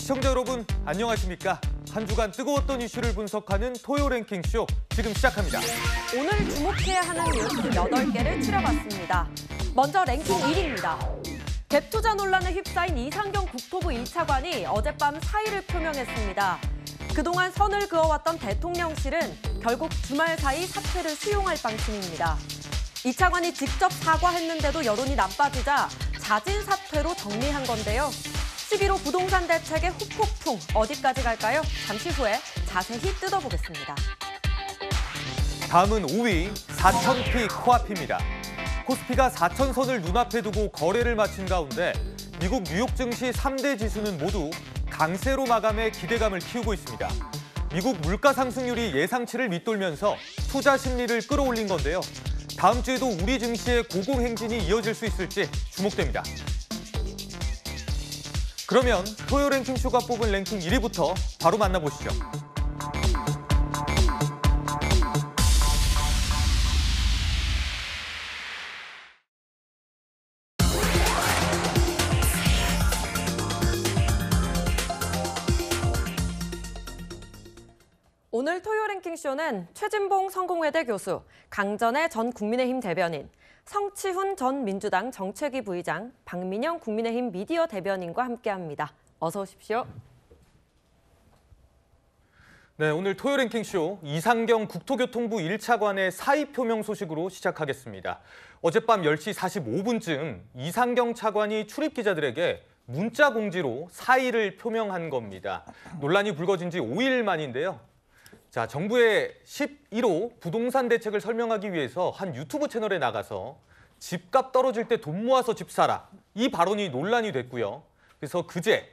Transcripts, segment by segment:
시청자 여러분, 안녕하십니까? 한 주간 뜨거웠던 이슈를 분석하는 토요 랭킹쇼 지금 시작합니다. 오늘 주목해야 하는 뉴스 8개를 추려봤습니다. 먼저 랭킹 1위입니다. 갭 투자 논란에 휩싸인 이상경 국토부 1차관이 어젯밤 사의를 표명했습니다. 그동안 선을 그어왔던 대통령실은 결국 주말 사이 사퇴를 수용할 방침입니다. 이 차관이 직접 사과했는데도 여론이 나빠지자 자진 사퇴로 정리한 건데요. 11호 부동산 대책의 후폭풍 어디까지 갈까요? 잠시 후에 자세히 뜯어보겠습니다. 다음은 5위 4,000피 코앞입니다. 코스피가 4,000선을 눈앞에 두고 거래를 마친 가운데 미국 뉴욕 증시 3대 지수는 모두 강세로 마감해 기대감을 키우고 있습니다. 미국 물가 상승률이 예상치를 밑돌면서 투자 심리를 끌어올린 건데요. 다음 주에도 우리 증시의 고공행진이 이어질 수 있을지 주목됩니다. 그러면 토요 랭킹쇼가 뽑은 랭킹 1위부터 바로 만나보시죠. 오늘 토요 랭킹쇼는 최진봉 성공회대 교수, 강전의 전 국민의힘 대변인, 성치훈 전 민주당 정책위 부의장, 박민영 국민의힘 미디어 대변인과 함께합니다. 어서 오십시오. 네, 오늘 토요 랭킹쇼 이상경 국토교통부 1차관의 사의 표명 소식으로 시작하겠습니다. 어젯밤 10시 45분쯤 이상경 차관이 출입 기자들에게 문자 공지로 사의를 표명한 겁니다. 논란이 불거진 지 5일 만인데요. 자, 정부의 11호 부동산 대책을 설명하기 위해서 한 유튜브 채널에 나가서 집값 떨어질 때 돈 모아서 집 사라. 이 발언이 논란이 됐고요. 그래서 그제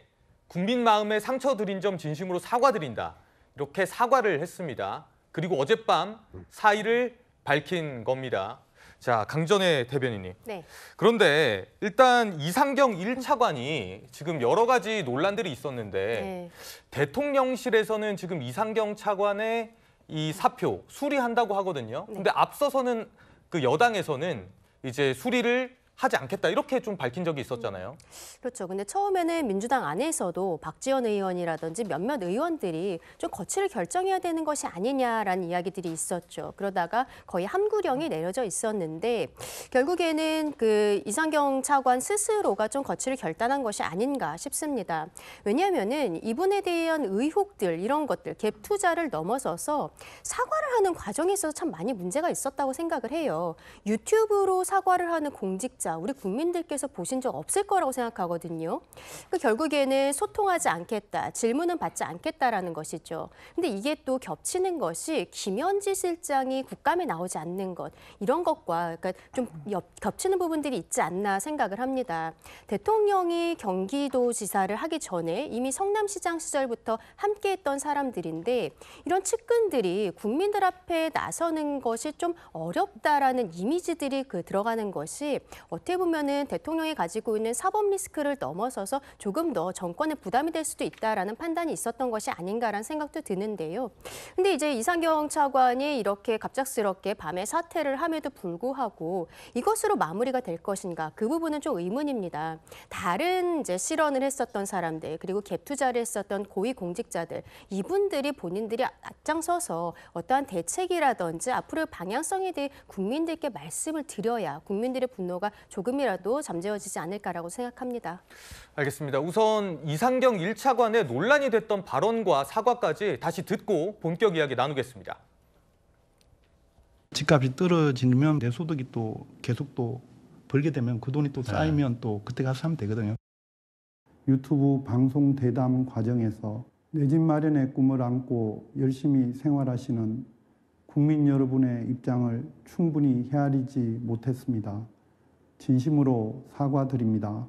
국민 마음에 상처 드린 점 진심으로 사과드린다. 이렇게 사과를 했습니다. 그리고 어젯밤 사의를 밝힌 겁니다. 자, 강전의 대변인님. 네. 그런데 일단 이상경 1차관이 지금 여러 가지 논란들이 있었는데 네. 대통령실에서는 지금 이상경 차관의 이 사표 수리한다고 하거든요. 네. 근데 앞서서는 그 여당에서는 이제 수리를 하지 않겠다 이렇게 좀 밝힌 적이 있었잖아요. 그렇죠. 근데 처음에는 민주당 안에서도 박지원 의원이라든지 몇몇 의원들이 좀 거취를 결정해야 되는 것이 아니냐라는 이야기들이 있었죠. 그러다가 거의 함구령이 내려져 있었는데 결국에는 그 이상경 차관 스스로가 좀 거취를 결단한 것이 아닌가 싶습니다. 왜냐하면은 이분에 대한 의혹들 이런 것들 갭 투자를 넘어서서 사과를 하는 과정에 있어서 참 많이 문제가 있었다고 생각을 해요. 유튜브로 사과를 하는 공직자 우리 국민들께서 보신 적 없을 거라고 생각하거든요. 결국에는 소통하지 않겠다, 질문은 받지 않겠다라는 것이죠. 근데 이게 또 겹치는 것이 김현지 실장이 국감에 나오지 않는 것, 이런 것과 그러니까 좀 겹치는 부분들이 있지 않나 생각을 합니다. 대통령이 경기도지사를 하기 전에 이미 성남시장 시절부터 함께했던 사람들인데 이런 측근들이 국민들 앞에 나서는 것이 좀 어렵다라는 이미지들이 들어가는 것이 어떻게 보면은 대통령이 가지고 있는 사법 리스크를 넘어서서 조금 더 정권에 부담이 될 수도 있다라는 판단이 있었던 것이 아닌가라는 생각도 드는데요. 근데 이제 이상경 차관이 이렇게 갑작스럽게 밤에 사퇴를 함에도 불구하고 이것으로 마무리가 될 것인가? 그 부분은 좀 의문입니다. 다른 이제 실언을 했었던 사람들 그리고 갭 투자를 했었던 고위 공직자들 이분들이 본인들이 앞장서서 어떠한 대책이라든지 앞으로의 방향성에 대해 국민들께 말씀을 드려야 국민들의 분노가 조금이라도 잠재워지지 않을까라고 생각합니다. 알겠습니다. 우선 이상경 1차관의 논란이 됐던 발언과 사과까지 다시 듣고 본격 이야기 나누겠습니다. 집값이 떨어지면 내 소득이 또 계속 또 벌게 되면 그 돈이 또 쌓이면 또 그때 가서 하면 되거든요. 유튜브 방송 대담 과정에서 내 집 마련의 꿈을 안고 열심히 생활하시는 국민 여러분의 입장을 충분히 헤아리지 못했습니다. 진심으로 사과드립니다.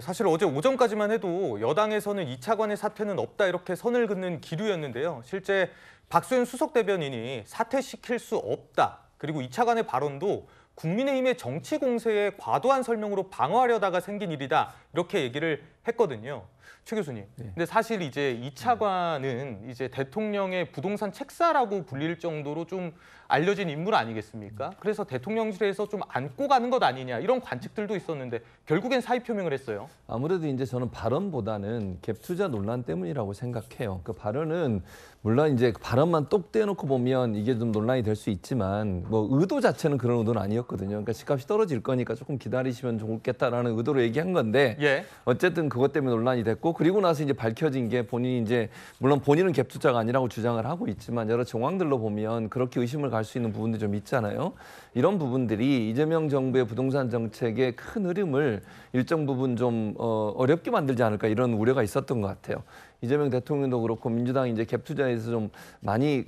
사실 어제 오전까지만 해도 여당에서는 이 차관의 사퇴는 없다 이렇게 선을 긋는 기류였는데요. 실제 박수현 수석 대변인이 사퇴시킬 수 없다. 그리고 이 차관의 발언도 국민의힘의 정치 공세에 과도한 설명으로 방어하려다가 생긴 일이다. 이렇게 얘기를 했거든요. 최 교수님. 네. 근데 사실 이제 이 차관은 이제 대통령의 부동산 책사라고 불릴 정도로 좀 알려진 인물 아니겠습니까? 그래서 대통령실에서 좀 안고 가는 것 아니냐 이런 관측들도 있었는데 결국엔 사의 표명을 했어요. 아무래도 이제 저는 발언보다는 갭 투자 논란 때문이라고 생각해요. 그 발언은 물론 이제 발언만 똑 떼놓고 보면 이게 좀 논란이 될 수 있지만 뭐 의도 자체는 그런 의도는 아니었거든요. 그러니까 집값이 떨어질 거니까 조금 기다리시면 좋겠다라는 의도로 얘기한 건데 예. 어쨌든 그것 때문에 논란이 됐고 그리고 나서 이제 밝혀진 게 본인이 이제 물론 본인은 갭 투자가 아니라고 주장을 하고 있지만 여러 정황들로 보면 그렇게 의심을 갈 수 있는 부분도 좀 있잖아요. 이런 부분들이 이재명 정부의 부동산 정책의 큰 흐름을 일정 부분 좀 어렵게 만들지 않을까 이런 우려가 있었던 것 같아요. 이재명 대통령도 그렇고 민주당이 이제 갭 투자에서 좀 많이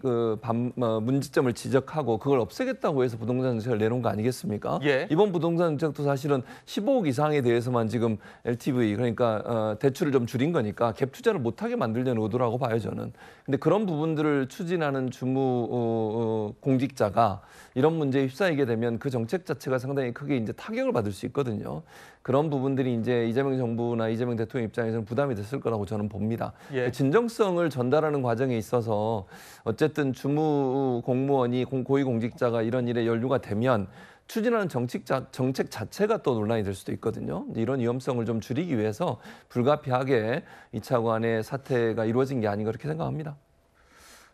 문제점을 지적하고 그걸 없애겠다고 해서 부동산 정책을 내놓은 거 아니겠습니까? 예. 이번 부동산 정책도 사실은 15억 이상에 대해서만 지금 LTV 그러니까 대출을 좀 줄인 거니까 갭 투자를 못하게 만들려는 의도라고 봐요 저는. 근데 그런 부분들을 추진하는 주무 공직자가 이런 문제에 휩싸이게 되면 그 정책 자체가 상당히 크게 이제 타격을 받을 수 있거든요. 그런 부분들이 이제 이재명 정부나 이재명 대통령 입장에서는 부담이 됐을 거라고 저는 봅니다. 예. 진정성을 전달하는 과정에 있어서 어쨌든 주무 공무원이 고위공직자가 이런 일에 연루가 되면 추진하는 정책 자체가 또 논란이 될 수도 있거든요. 이런 위험성을 좀 줄이기 위해서 불가피하게 이 차관의 사퇴가 이루어진 게 아닌가 그렇게 생각합니다.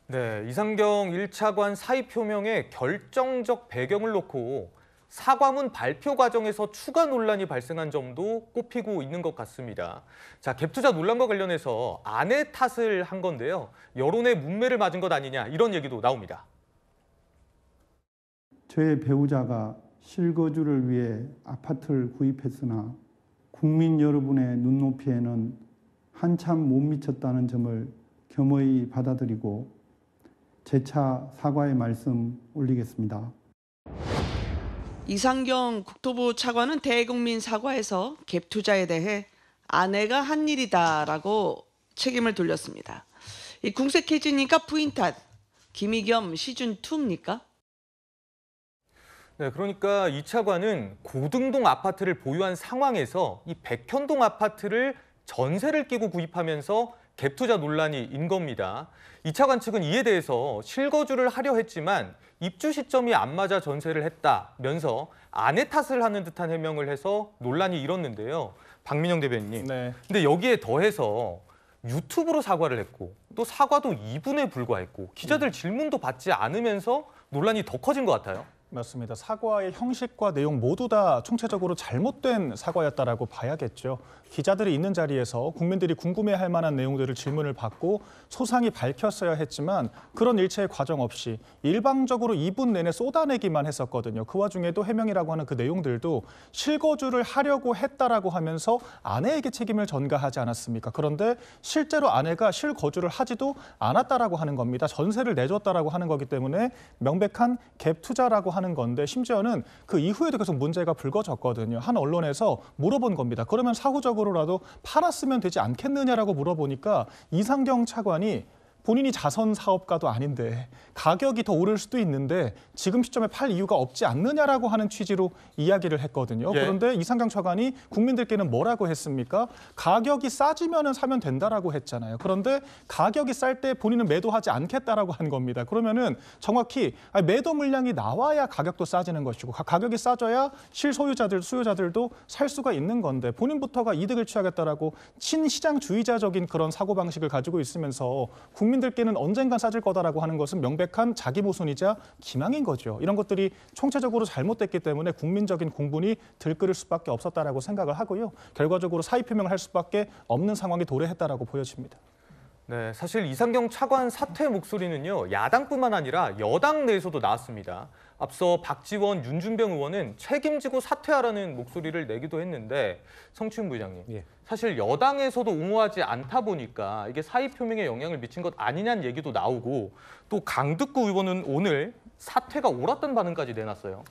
네, 이상경 1차관 사의 표명의 결정적 배경을 놓고 사과문 발표 과정에서 추가 논란이 발생한 점도 꼽히고 있는 것 같습니다. 자, 갭 투자 논란과 관련해서 아내 탓을 한 건데요. 여론의 문매를 맞은 것 아니냐 이런 얘기도 나옵니다. 저의 배우자가 실거주를 위해 아파트를 구입했으나 국민 여러분의 눈높이에는 한참 못 미쳤다는 점을 겸허히 받아들이고 재차 사과의 말씀 올리겠습니다. 이상경 국토부 차관은 대국민 사과에서 갭 투자에 대해 아내가 한 일이다라고 책임을 돌렸습니다. 이 궁색해지니까 부인 탓, 김의겸 시즌2입니까? 네, 그러니까 이 차관은 고등동 아파트를 보유한 상황에서 이 백현동 아파트를 전세를 끼고 구입하면서 갭 투자 논란이 인 겁니다. 이 차관 측은 이에 대해서 실거주를 하려 했지만 입주 시점이 안 맞아 전세를 했다면서 아내 탓을 하는 듯한 해명을 해서 논란이 일었는데요. 박민영 대변인님. 네. 근데 여기에 더해서 유튜브로 사과를 했고 또 사과도 2분에 불과했고 기자들 질문도 받지 않으면서 논란이 더 커진 것 같아요. 맞습니다. 사과의 형식과 내용 모두 다 총체적으로 잘못된 사과였다라고 봐야겠죠. 기자들이 있는 자리에서 국민들이 궁금해할 만한 내용들을 질문을 받고 소상히 밝혔어야 했지만 그런 일체의 과정 없이 일방적으로 2분 내내 쏟아내기만 했었거든요. 그 와중에도 해명이라고 하는 그 내용들도 실거주를 하려고 했다라고 하면서 아내에게 책임을 전가하지 않았습니까? 그런데 실제로 아내가 실거주를 하지도 않았다라고 하는 겁니다. 전세를 내줬다라고 하는 거기 때문에 명백한 갭 투자라고 하는 건데 심지어는 그 이후에도 계속 문제가 불거졌거든요. 한 언론에서 물어본 겁니다. 그러면 사후적으로라도 팔았으면 되지 않겠느냐라고 물어보니까 이상경 차관이 본인이 자선 사업가도 아닌데 가격이 더 오를 수도 있는데 지금 시점에 팔 이유가 없지 않느냐라고 하는 취지로 이야기를 했거든요. 예. 그런데 이상경 차관이 국민들께는 뭐라고 했습니까? 가격이 싸지면 사면 된다라고 했잖아요. 그런데 가격이 쌀 때 본인은 매도하지 않겠다라고 한 겁니다. 그러면은 정확히 매도 물량이 나와야 가격도 싸지는 것이고 가격이 싸져야 수요자들도 살 수가 있는 건데 본인부터가 이득을 취하겠다라고 친시장주의자적인 그런 사고방식을 가지고 있으면서 국민들께는 언젠간 싸질 거다라고 하는 것은 명백한 자기 모순이자 기망인 거죠. 이런 것들이 총체적으로 잘못됐기 때문에 국민적인 공분이 들끓을 수밖에 없었다라고 생각을 하고요. 결과적으로 사의 표명을 할 수밖에 없는 상황이 도래했다라고 보여집니다. 네, 사실 이상경 차관 사퇴 목소리는요, 야당뿐만 아니라 여당 내에서도 나왔습니다. 앞서 박지원, 윤준병 의원은 책임지고 사퇴하라는 목소리를 내기도 했는데 성추윤 부회장님, 예. 사실 여당에서도 옹호하지 않다 보니까 이게 사의 표명에 영향을 미친 것 아니냐는 얘기도 나오고 또 강득구 의원은 오늘 사퇴가 옳았다는 반응까지 내놨어요.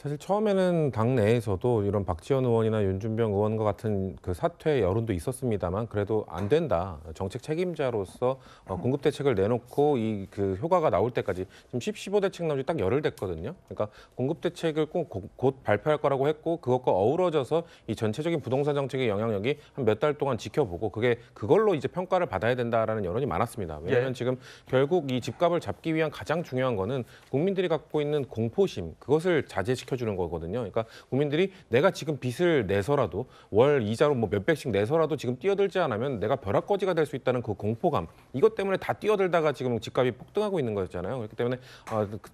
사실 처음에는 당 내에서도 이런 박지원 의원이나 윤준병 의원과 같은 그 사퇴 여론도 있었습니다만 그래도 안 된다. 정책 책임자로서 공급 대책을 내놓고 이 그 효과가 나올 때까지 지금 15 대책 나온 지 딱 열흘 됐거든요. 그러니까 공급 대책을 곧 발표할 거라고 했고 그것과 어우러져서 이 전체적인 부동산 정책의 영향력이 한 몇 달 동안 지켜보고 그걸로 이제 평가를 받아야 된다라는 여론이 많았습니다. 왜냐하면 지금 결국 이 집값을 잡기 위한 가장 중요한 거는 국민들이 갖고 있는 공포심 그것을 자제시켜주는 거거든요. 그러니까 국민들이 내가 지금 빚을 내서라도 월 이자로 뭐 몇백씩 내서라도 지금 뛰어들지 않으면 내가 벼락거지가 될 수 있다는 그 공포감 이것 때문에 다 뛰어들다가 지금 집값이 폭등하고 있는 거잖아요. 그렇기 때문에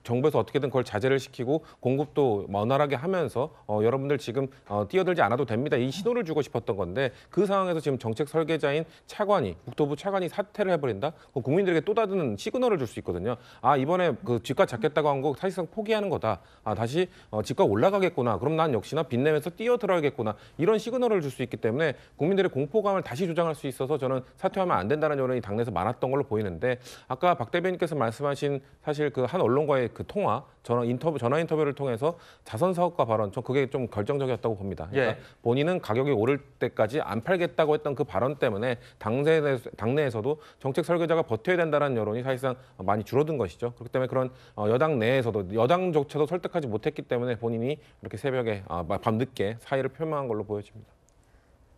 정부에서 어떻게든 그걸 자제를 시키고 공급도 원활하게 하면서 여러분들 지금 뛰어들지 않아도 됩니다. 이 신호를 주고 싶었던 건데 그 상황에서 지금 정책 설계자인 차관이 국토부 차관이 사퇴를 해버린다? 국민들에게 또 다른 시그널을 줄 수 있거든요. 아 이번에 그 집값 잡겠다고 한 거 사실상 포기하는 거다. 아 다시 집값 올라가겠구나. 그럼 난 역시나 빚내면서 뛰어들어야겠구나. 이런 시그널을 줄 수 있기 때문에 국민들의 공포감을 다시 조장할 수 있어서 저는 사퇴하면 안 된다는 여론이 당내에서 많았던 걸로 보이는데 아까 박 대변인께서 말씀하신 사실 그 한 언론과의 그 통화 전화 인터뷰를 통해서 자선 사업가 발언 전 그게 좀 결정적이었다고 봅니다. 그러니까 본인은 가격이 오를 때까지 안 팔겠다고 했던 그 발언 때문에 당내에서도 정책 설계자가 버텨야 된다는 여론이 사실상 많이 줄어든 것이죠. 그렇기 때문에 그런 여당 내에서도 여당조차도 설득하지 못했기 때문에 본인이 이렇게 새벽에 밤늦게 사의를 표명한 걸로 보여집니다.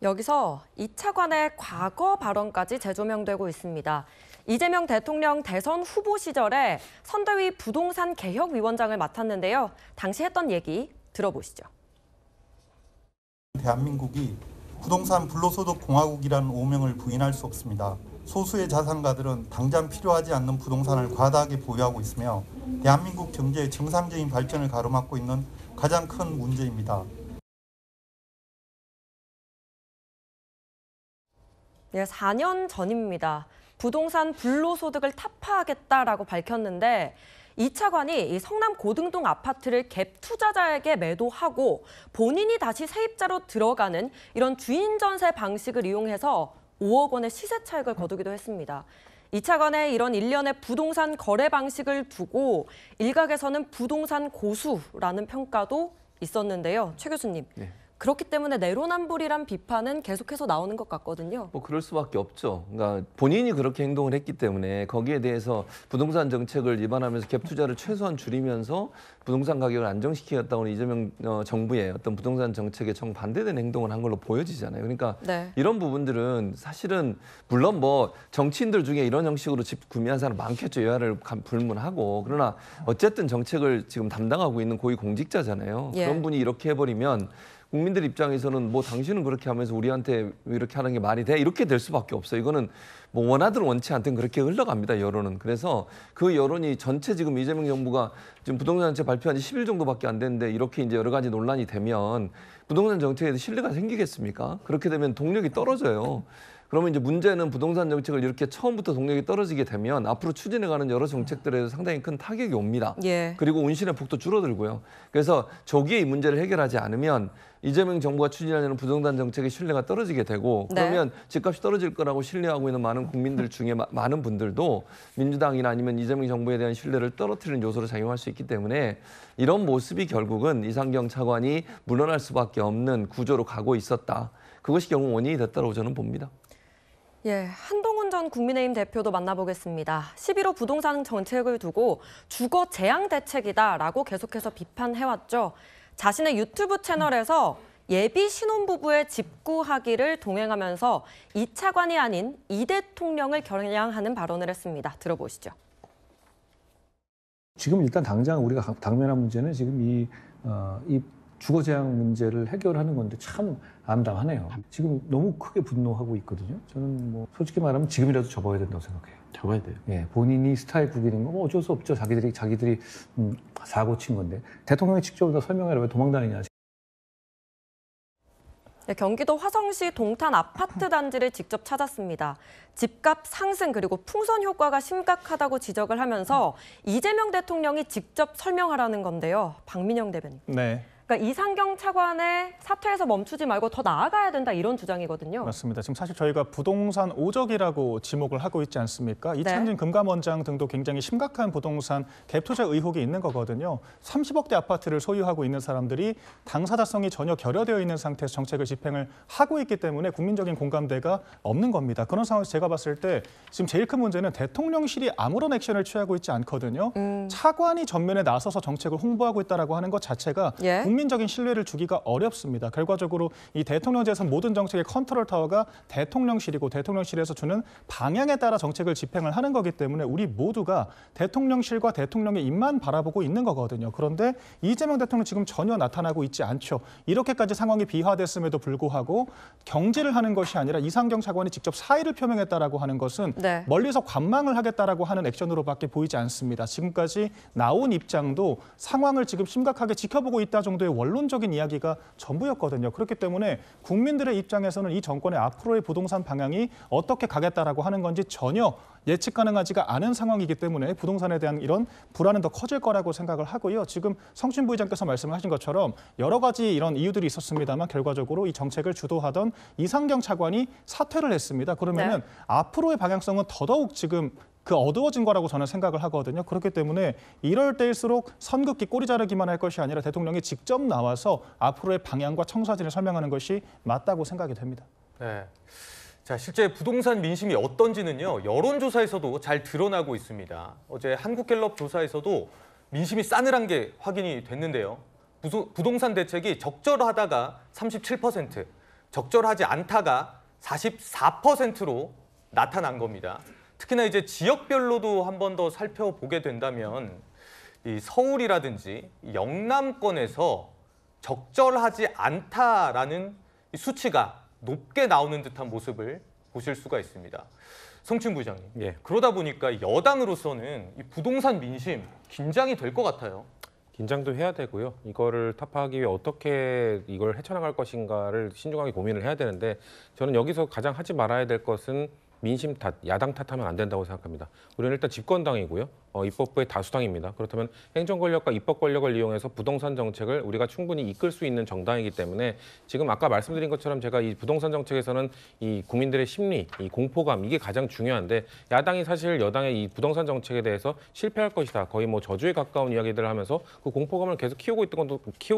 여기서 이 차관의 과거 발언까지 재조명되고 있습니다. 이재명 대통령 대선 후보 시절에 선대위 부동산 개혁위원장을 맡았는데요. 당시 했던 얘기 들어보시죠. 대한민국이 부동산 불로소득 공화국이라는 오명을 부인할 수 없습니다. 소수의 자산가들은 당장 필요하지 않는 부동산을 과다하게 보유하고 있으며 대한민국 경제의 정상적인 발전을 가로막고 있는 가장 큰 문제입니다. 네, 4년 전입니다. 부동산 불로소득을 타파하겠다라고 밝혔는데 이 차관이 이 성남 고등동 아파트를 갭 투자자에게 매도하고 본인이 다시 세입자로 들어가는 이런 주인 전세 방식을 이용해서 5억 원의 시세 차익을 거두기도 했습니다. 이 차관의 이런 일련의 부동산 거래 방식을 두고 일각에서는 부동산 고수라는 평가도 있었는데요. 최 교수님. 네. 그렇기 때문에 내로남불이란 비판은 계속해서 나오는 것 같거든요. 뭐 그럴 수밖에 없죠. 그러니까 본인이 그렇게 행동을 했기 때문에 거기에 대해서 부동산 정책을 위반하면서 갭 투자를 최소한 줄이면서 부동산 가격을 안정시키겠다고는 이재명 정부의 어떤 부동산 정책에 정반대되는 행동을 한 걸로 보여지잖아요. 그러니까 이런 부분들은 사실은 물론 뭐 정치인들 중에 이런 형식으로 집 구매한 사람 많겠죠. 여야를 불문하고. 그러나 어쨌든 정책을 지금 담당하고 있는 고위공직자잖아요. 그런 분이 이렇게 해버리면 국민들 입장에서는 뭐 당신은 그렇게 하면서 우리한테 이렇게 하는 게 말이 돼? 이렇게 될 수밖에 없어요. 이거는 뭐 원하든 원치 않든 그렇게 흘러갑니다. 여론은. 그래서 그 여론이 전체 지금 이재명 정부가 지금 부동산 정책 발표한 지 10일 정도밖에 안 됐는데 이렇게 이제 여러 가지 논란이 되면 부동산 정책에 대해서 신뢰가 생기겠습니까? 그렇게 되면 동력이 떨어져요. 그러면 이제 문제는 부동산 정책을 이렇게 처음부터 동력이 떨어지게 되면 앞으로 추진해가는 여러 정책들에도 상당히 큰 타격이 옵니다. 그리고 운신의 폭도 줄어들고요. 그래서 조기에 이 문제를 해결하지 않으면 이재명 정부가 추진하려는 부동산 정책의 신뢰가 떨어지게 되고 그러면 집값이 떨어질 거라고 신뢰하고 있는 많은 국민들 중에 많은 분들도 민주당이나 아니면 이재명 정부에 대한 신뢰를 떨어뜨리는 요소로 작용할 수 있기 때문에 이런 모습이 결국은 이상경 차관이 물러날 수밖에 없는 구조로 가고 있었다. 그것이 결국 원인이 됐다고 저는 봅니다. 한동훈 전 국민의힘 대표도 만나보겠습니다. 11호 부동산 정책을 두고 주거 재앙 대책이다라고 계속해서 비판해왔죠. 자신의 유튜브 채널에서 예비 신혼부부의 집 구하기를 동행하면서 이 차관이 아닌 이 대통령을 겨냥하는 발언을 했습니다. 들어보시죠. 지금 일단 당장 우리가 당면한 문제는 지금 이 주거 재앙 문제를 해결하는 건데 참 암담하네요. 지금 너무 크게 분노하고 있거든요. 저는 뭐 솔직히 말하면 지금이라도 접어야 된다고 생각해요. 접어야 돼요. 본인이 스타일 구기는 거 어쩔 수 없죠. 자기들이 사고 친 건데 대통령이 직접 다 설명해라 왜 도망다니냐. 경기도 화성시 동탄 아파트 단지를 직접 찾았습니다. 집값 상승 그리고 풍선 효과가 심각하다고 지적을 하면서 이재명 대통령이 직접 설명하라는 건데요. 박민영 대변인. 그러니까 이상경 차관의 사퇴에서 멈추지 말고 더 나아가야 된다 이런 주장이거든요. 맞습니다. 지금 사실 저희가 부동산 오적이라고 지목을 하고 있지 않습니까? 이찬진 금감원장 등도 굉장히 심각한 부동산 갭 투자 의혹이 있는 거거든요. 30억대 아파트를 소유하고 있는 사람들이 당사자성이 전혀 결여되어 있는 상태에서 정책을 집행을 하고 있기 때문에 국민적인 공감대가 없는 겁니다. 그런 상황에서 제가 봤을 때 지금 제일 큰 문제는 대통령실이 아무런 액션을 취하고 있지 않거든요. 차관이 전면에 나서서 정책을 홍보하고 있다라고 하는 것 자체가 국민적인 신뢰를 주기가 어렵습니다. 결과적으로 이 대통령제에서 모든 정책의 컨트롤 타워가 대통령실이고 대통령실에서 주는 방향에 따라 정책을 집행을 하는 거기 때문에 우리 모두가 대통령실과 대통령의 입만 바라보고 있는 거거든요. 그런데 이재명 대통령 지금 전혀 나타나고 있지 않죠. 이렇게까지 상황이 비화됐음에도 불구하고 경질을 하는 것이 아니라 이상경 차관이 직접 사의를 표명했다라고 하는 것은 멀리서 관망을 하겠다라고 하는 액션으로밖에 보이지 않습니다. 지금까지 나온 입장도 상황을 지금 심각하게 지켜보고 있다 정도의 원론적인 이야기가 전부였거든요. 그렇기 때문에 국민들의 입장에서는 이 정권의 앞으로의 부동산 방향이 어떻게 가겠다라고 하는 건지 전혀 예측 가능하지가 않은 상황이기 때문에 부동산에 대한 이런 불안은 더 커질 거라고 생각을 하고요. 지금 성춘 부의장께서 말씀하신 것처럼 여러 가지 이런 이유들이 있었습니다만 결과적으로 이 정책을 주도하던 이상경 차관이 사퇴를 했습니다. 그러면은 앞으로의 방향성은 더더욱 지금 어두워진 거라고 저는 생각을 하거든요. 그렇기 때문에 이럴 때일수록 선긋기 꼬리 자르기만 할 것이 아니라 대통령이 직접 나와서 앞으로의 방향과 청사진을 설명하는 것이 맞다고 생각이 됩니다. 네. 자, 실제 부동산 민심이 어떤지는요, 여론조사에서도 잘 드러나고 있습니다. 어제 한국갤럽 조사에서도 민심이 싸늘한 게 확인이 됐는데요. 부동산 대책이 적절하다가 37%, 적절하지 않다가 44%로 나타난 겁니다. 특히나 이제 지역별로도 한 번 더 살펴보게 된다면 이 서울이라든지 영남권에서 적절하지 않다라는 수치가 높게 나오는 듯한 모습을 보실 수가 있습니다. 성춘 부장님, 그러다 보니까 여당으로서는 이 부동산 민심 긴장이 될 것 같아요. 긴장도 해야 되고요. 이거를 타파하기 위해 어떻게 이걸 헤쳐나갈 것인가를 신중하게 고민을 해야 되는데 저는 여기서 가장 하지 말아야 될 것은 민심 탓, 야당 탓하면 안 된다고 생각합니다. 우리는 일단 집권당이고요. 입법부의 다수당입니다. 그렇다면 행정 권력과 입법 권력을 이용해서 부동산 정책을 우리가 충분히 이끌 수 있는 정당이기 때문에 지금 아까 말씀드린 것처럼 제가 이 부동산 정책에서는 이 국민들의 심리, 이 공포감 이게 가장 중요한데 야당이 사실 여당의 이 부동산 정책에 대해서 실패할 것이다. 거의 뭐 저주에 가까운 이야기들을 하면서 그 공포감을 계속 키우고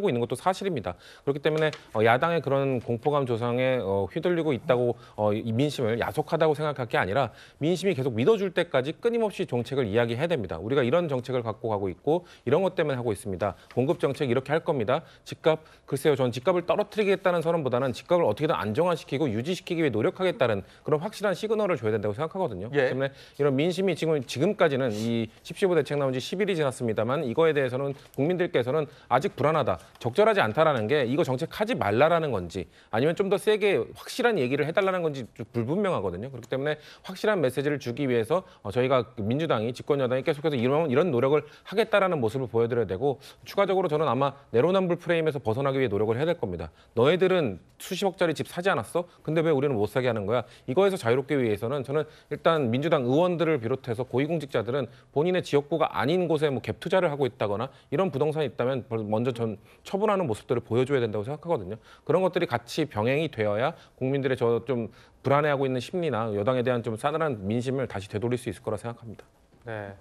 있는 것도 사실입니다. 그렇기 때문에 야당의 그런 공포감 조성에 휘둘리고 있다고 이 민심을 야속하다고 생각할 게 아니라 민심이 계속 믿어줄 때까지 끊임없이 정책을 이야기해야 됩니다. 우리가 이런 정책을 갖고 가고 있고 이런 것 때문에 하고 있습니다. 공급 정책 이렇게 할 겁니다. 집값, 글쎄요. 저는 집값을 떨어뜨리겠다는 선언보다는 집값을 어떻게든 안정화시키고 유지시키기 위해 노력하겠다는 그런 확실한 시그널을 줘야 된다고 생각하거든요. 그렇기 때문에 이런 민심이 지금까지는 이 10.15 대책 나온 지 10일이 지났습니다만 이거에 대해서는 국민들께서는 아직 불안하다, 적절하지 않다라는 게 이거 정책하지 말라라는 건지 아니면 좀 더 세게 확실한 얘기를 해달라는 건지 좀 불분명하거든요. 그렇기 때문에 확실한 메시지를 주기 위해서 저희가 민주당이 집권 여당이 계속해서 이런 노력을 하겠다라는 모습을 보여드려야 되고 추가적으로 저는 아마 내로남불 프레임에서 벗어나기 위해 노력을 해야 될 겁니다. 너희들은 수십억짜리 집 사지 않았어? 근데 왜 우리는 못 사게 하는 거야? 이거에서 자유롭게 위해서는 저는 일단 민주당 의원들을 비롯해서 고위공직자들은 본인의 지역구가 아닌 곳에 뭐 갭 투자를 하고 있다거나 이런 부동산이 있다면 먼저 전 처분하는 모습들을 보여줘야 된다고 생각하거든요. 그런 것들이 같이 병행이 되어야 국민들의 저 좀 불안해하고 있는 심리나 여당에 대한 좀 싸늘한 민심을 다시 되돌릴 수 있을 거라 생각합니다. 네,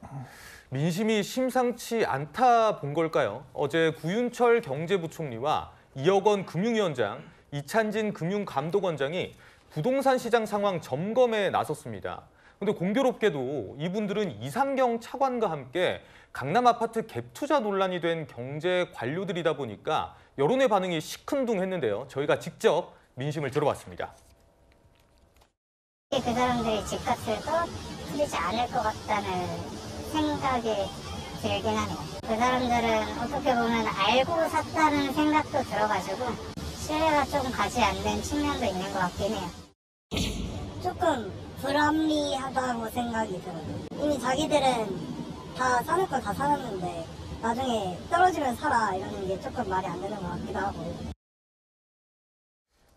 민심이 심상치 않다 본 걸까요? 어제 구윤철 경제부총리와 이혁원 금융위원장, 이찬진 금융감독원장이 부동산 시장 상황 점검에 나섰습니다. 그런데 공교롭게도 이분들은 이상경 차관과 함께 강남 아파트 갭 투자 논란이 된 경제 관료들이다 보니까 여론의 반응이 시큰둥했는데요. 저희가 직접 민심을 들어봤습니다. 그 사람들이 집값을 떨어뜨리지 않을 것 같다는 생각이 들긴 하네요. 그 사람들은 어떻게 보면 알고 샀다는 생각도 들어가지고 신뢰가 조금 가지 않는 측면도 있는 것 같긴 해요. 조금 불합리하다고 생각이 들어요. 이미 자기들은 다 사는 걸 다 사놨는데 나중에 떨어지면 사라 이러는 게 조금 말이 안 되는 것 같기도 하고.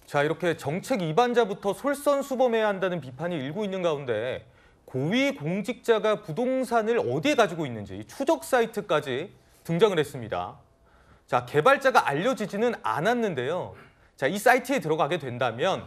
자, 이렇게 정책 위반자부터 솔선수범해야 한다는 비판이 일고 있는 가운데 고위공직자가 부동산을 어디에 가지고 있는지 추적 사이트까지 등장을 했습니다. 자, 개발자가 알려지지는 않았는데요. 자, 이 사이트에 들어가게 된다면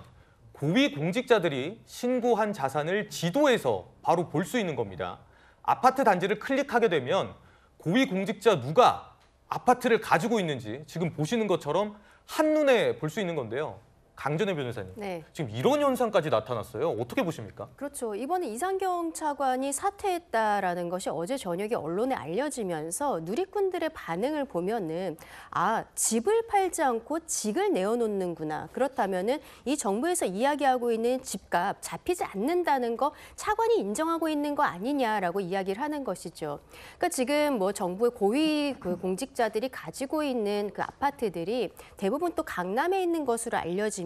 고위 공직자들이 신고한 자산을 지도에서 바로 볼 수 있는 겁니다. 아파트 단지를 클릭하게 되면 고위 공직자 누가 아파트를 가지고 있는지 지금 보시는 것처럼 한눈에 볼 수 있는 건데요. 강전혜 변호사님, 네. 지금 이런 현상까지 나타났어요. 어떻게 보십니까? 그렇죠. 이번에 이상경 차관이 사퇴했다라는 것이 어제 저녁에 언론에 알려지면서 누리꾼들의 반응을 보면은 집을 팔지 않고 직을 내어놓는구나. 그렇다면은 이 정부에서 이야기하고 있는 집값 잡히지 않는다는 거 차관이 인정하고 있는 거 아니냐라고 이야기를 하는 것이죠. 그러니까 지금 뭐 정부의 고위 공직자들이 가지고 있는 그 아파트들이 대부분 또 강남에 있는 것으로 알려지면서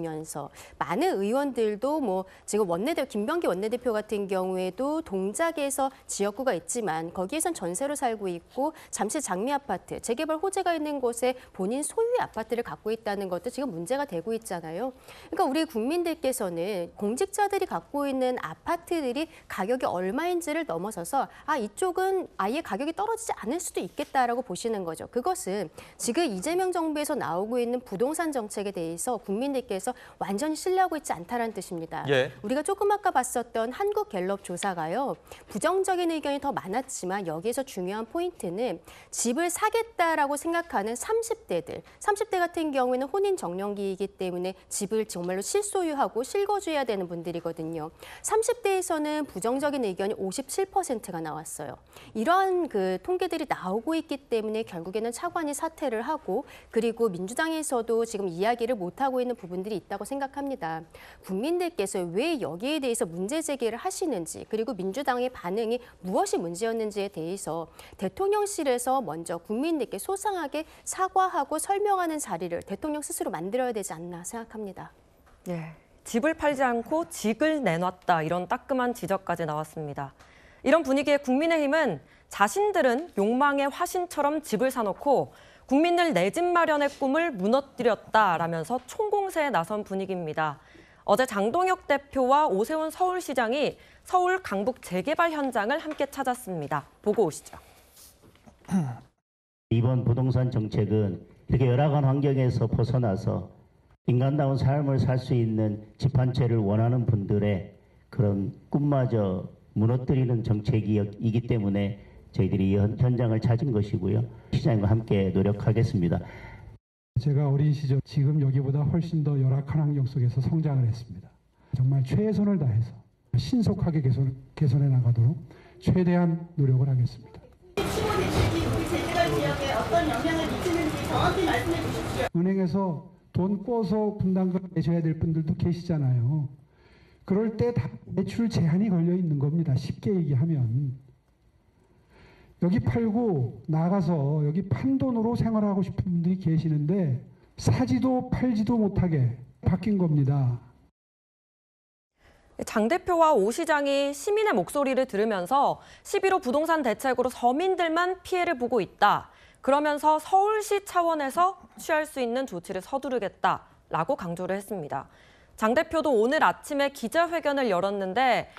많은 의원들도 뭐 지금 김병기 원내대표 같은 경우에도 동작에서 지역구가 있지만 거기에선 전세로 살고 있고 잠실 장미 아파트, 재개발 호재가 있는 곳에 본인 소유의 아파트를 갖고 있다는 것도 지금 문제가 되고 있잖아요. 그러니까 우리 국민들께서는 공직자들이 갖고 있는 아파트들이 가격이 얼마인지를 넘어서서 이쪽은 아예 가격이 떨어지지 않을 수도 있겠다라고 보시는 거죠. 그것은 지금 이재명 정부에서 나오고 있는 부동산 정책에 대해서 국민들께서 완전히 신뢰하고 있지 않다는 뜻입니다. 예. 우리가 조금 아까 봤었던 한국갤럽 조사가요. 부정적인 의견이 더 많았지만 여기에서 중요한 포인트는 집을 사겠다라고 생각하는 30대 같은 경우에는 혼인 정년기이기 때문에 집을 정말로 실소유하고 실거주해야 되는 분들이거든요. 30대에서는 부정적인 의견이 57%가 나왔어요. 이러한 그 통계들이 나오고 있기 때문에 결국에는 차관이 사퇴를 하고 그리고 민주당에서도 지금 이야기를 못하고 있는 부분들이 있다고 생각합니다. 국민들께서 왜 여기에 대해서 문제 제기를 하시는지 그리고 민주당의 반응이 무엇이 문제였는지에 대해서 대통령실에서 먼저 국민들께 소상하게 사과하고 설명하는 자리를 대통령 스스로 만들어야 되지 않나 생각합니다. 예, 집을 팔지 않고 직을 내놨다 이런 따끔한 지적까지 나왔습니다. 이런 분위기에 국민의힘은 자신들은 욕망의 화신처럼 집을 사놓고 국민들 내 집 마련의 꿈을 무너뜨렸다라면서 총공세에 나선 분위기입니다. 어제 장동혁 대표와 오세훈 서울시장이 서울 강북 재개발 현장을 함께 찾았습니다. 보고 오시죠. 이번 부동산 정책은 이렇게 열악한 환경에서 벗어나서 인간다운 삶을 살 수 있는 집 한 채를 원하는 분들의 그런 꿈마저 무너뜨리는 정책이기 때문에 저희들이 이 현장을 찾은 것이고요. 시장과 함께 노력하겠습니다. 제가 어린 시절 지금 여기보다 훨씬 더 열악한 환경 속에서 성장을 했습니다. 정말 최선을 다해서 신속하게 개선해 나가도록 최대한 노력을 하겠습니다. 추후 대책이 우리 재개발 지역에 어떤 영향을 미치는지 정확히 말씀해 주십시오. 은행에서 돈 꿔서 분담금 내셔야 될 분들도 계시잖아요. 그럴 때 다 매출 제한이 걸려 있는 겁니다. 쉽게 얘기하면. 여기 팔고 나가서 여기 판 돈으로 생활하고 싶은 분들이 계시는데 사지도 팔지도 못하게 바뀐 겁니다. 장 대표와 오 시장이 시민의 목소리를 들으면서 11호 부동산 대책으로 서민들만 피해를 보고 있다. 그러면서 서울시 차원에서 취할 수 있는 조치를 서두르겠다라고 강조를 했습니다. 장 대표도 오늘 아침에 기자회견을 열었는데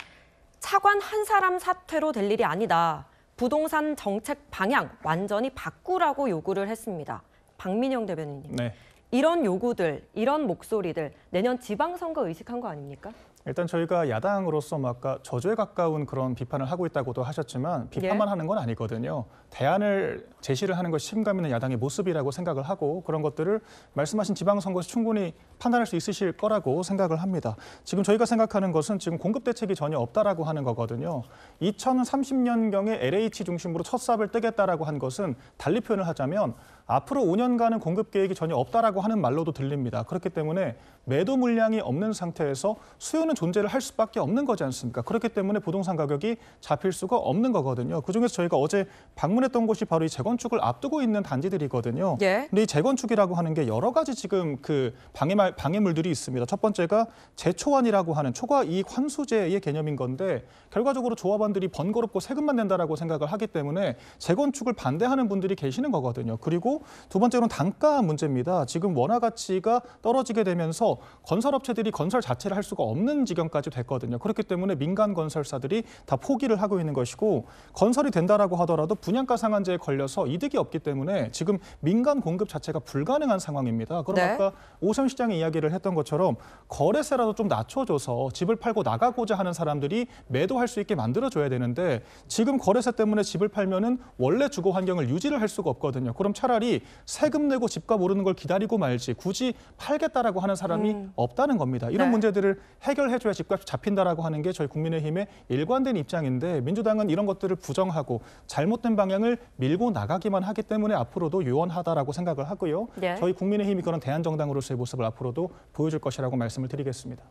차관 한 사람 사퇴로 될 일이 아니다. 부동산 정책 방향 완전히 바꾸라고 요구를 했습니다. 박민영 대변인님, 네. 이런 요구들, 이런 목소리들 내년 지방선거 의식한 거 아닙니까? 일단 저희가 야당으로서 아까 저주에 가까운 그런 비판을 하고 있다고도 하셨지만 비판만 하는 건 아니거든요. 대안을 제시를 하는 것이 책임감 있는 야당의 모습이라고 생각을 하고 그런 것들을 말씀하신 지방선거에서 충분히 판단할 수 있으실 거라고 생각을 합니다. 지금 저희가 생각하는 것은 지금 공급 대책이 전혀 없다라고 하는 거거든요. 2030년경에 LH 중심으로 첫 삽을 뜨겠다라고 한 것은 달리 표현을 하자면 앞으로 5년간은 공급 계획이 전혀 없다라고 하는 말로도 들립니다. 그렇기 때문에 매도 물량이 없는 상태에서 수요는 존재를 할 수밖에 없는 거지 않습니까? 그렇기 때문에 부동산 가격이 잡힐 수가 없는 거거든요. 그중에서 저희가 어제 방문했던 곳이 바로 이 재건축을 앞두고 있는 단지들이거든요. 예. 근데 이 재건축이라고 하는 게 여러 가지 지금 그 방해물들이 있습니다. 첫 번째가 재초안이라고 하는 초과 이익 환수제의 개념인 건데 결과적으로 조합원들이 번거롭고 세금만 낸다라고 생각을 하기 때문에 재건축을 반대하는 분들이 계시는 거거든요. 그리고 두 번째로는 단가 문제입니다. 지금 원화 가치가 떨어지게 되면서 건설업체들이 건설 자체를 할 수가 없는 아닌 지경까지 됐거든요. 그렇기 때문에 민간 건설사들이 다 포기를 하고 있는 것이고 건설이 된다라고 하더라도 분양가 상한제에 걸려서 이득이 없기 때문에 지금 민간 공급 자체가 불가능한 상황입니다. 그럼 네. 아까 오세훈 시장이 이야기를 했던 것처럼 거래세라도 좀 낮춰줘서 집을 팔고 나가고자 하는 사람들이 매도할 수 있게 만들어줘야 되는데 지금 거래세 때문에 집을 팔면은 원래 주거 환경을 유지를 할 수가 없거든요. 그럼 차라리 세금 내고 집값 오르는 걸 기다리고 말지 굳이 팔겠다라고 하는 사람이 없다는 겁니다. 이런 네. 문제들을 해결해줘야 집값이 잡힌다라고 하는 게 저희 국민의힘의 일관된 입장인데 민주당은 이런 것들을 부정하고 잘못된 방향을 밀고 나가기만 하기 때문에 앞으로도 유연하다라고 생각을 하고요. 네. 저희 국민의힘이 그런 대안정당으로서의 모습을 앞으로도 보여줄 것이라고 말씀을 드리겠습니다.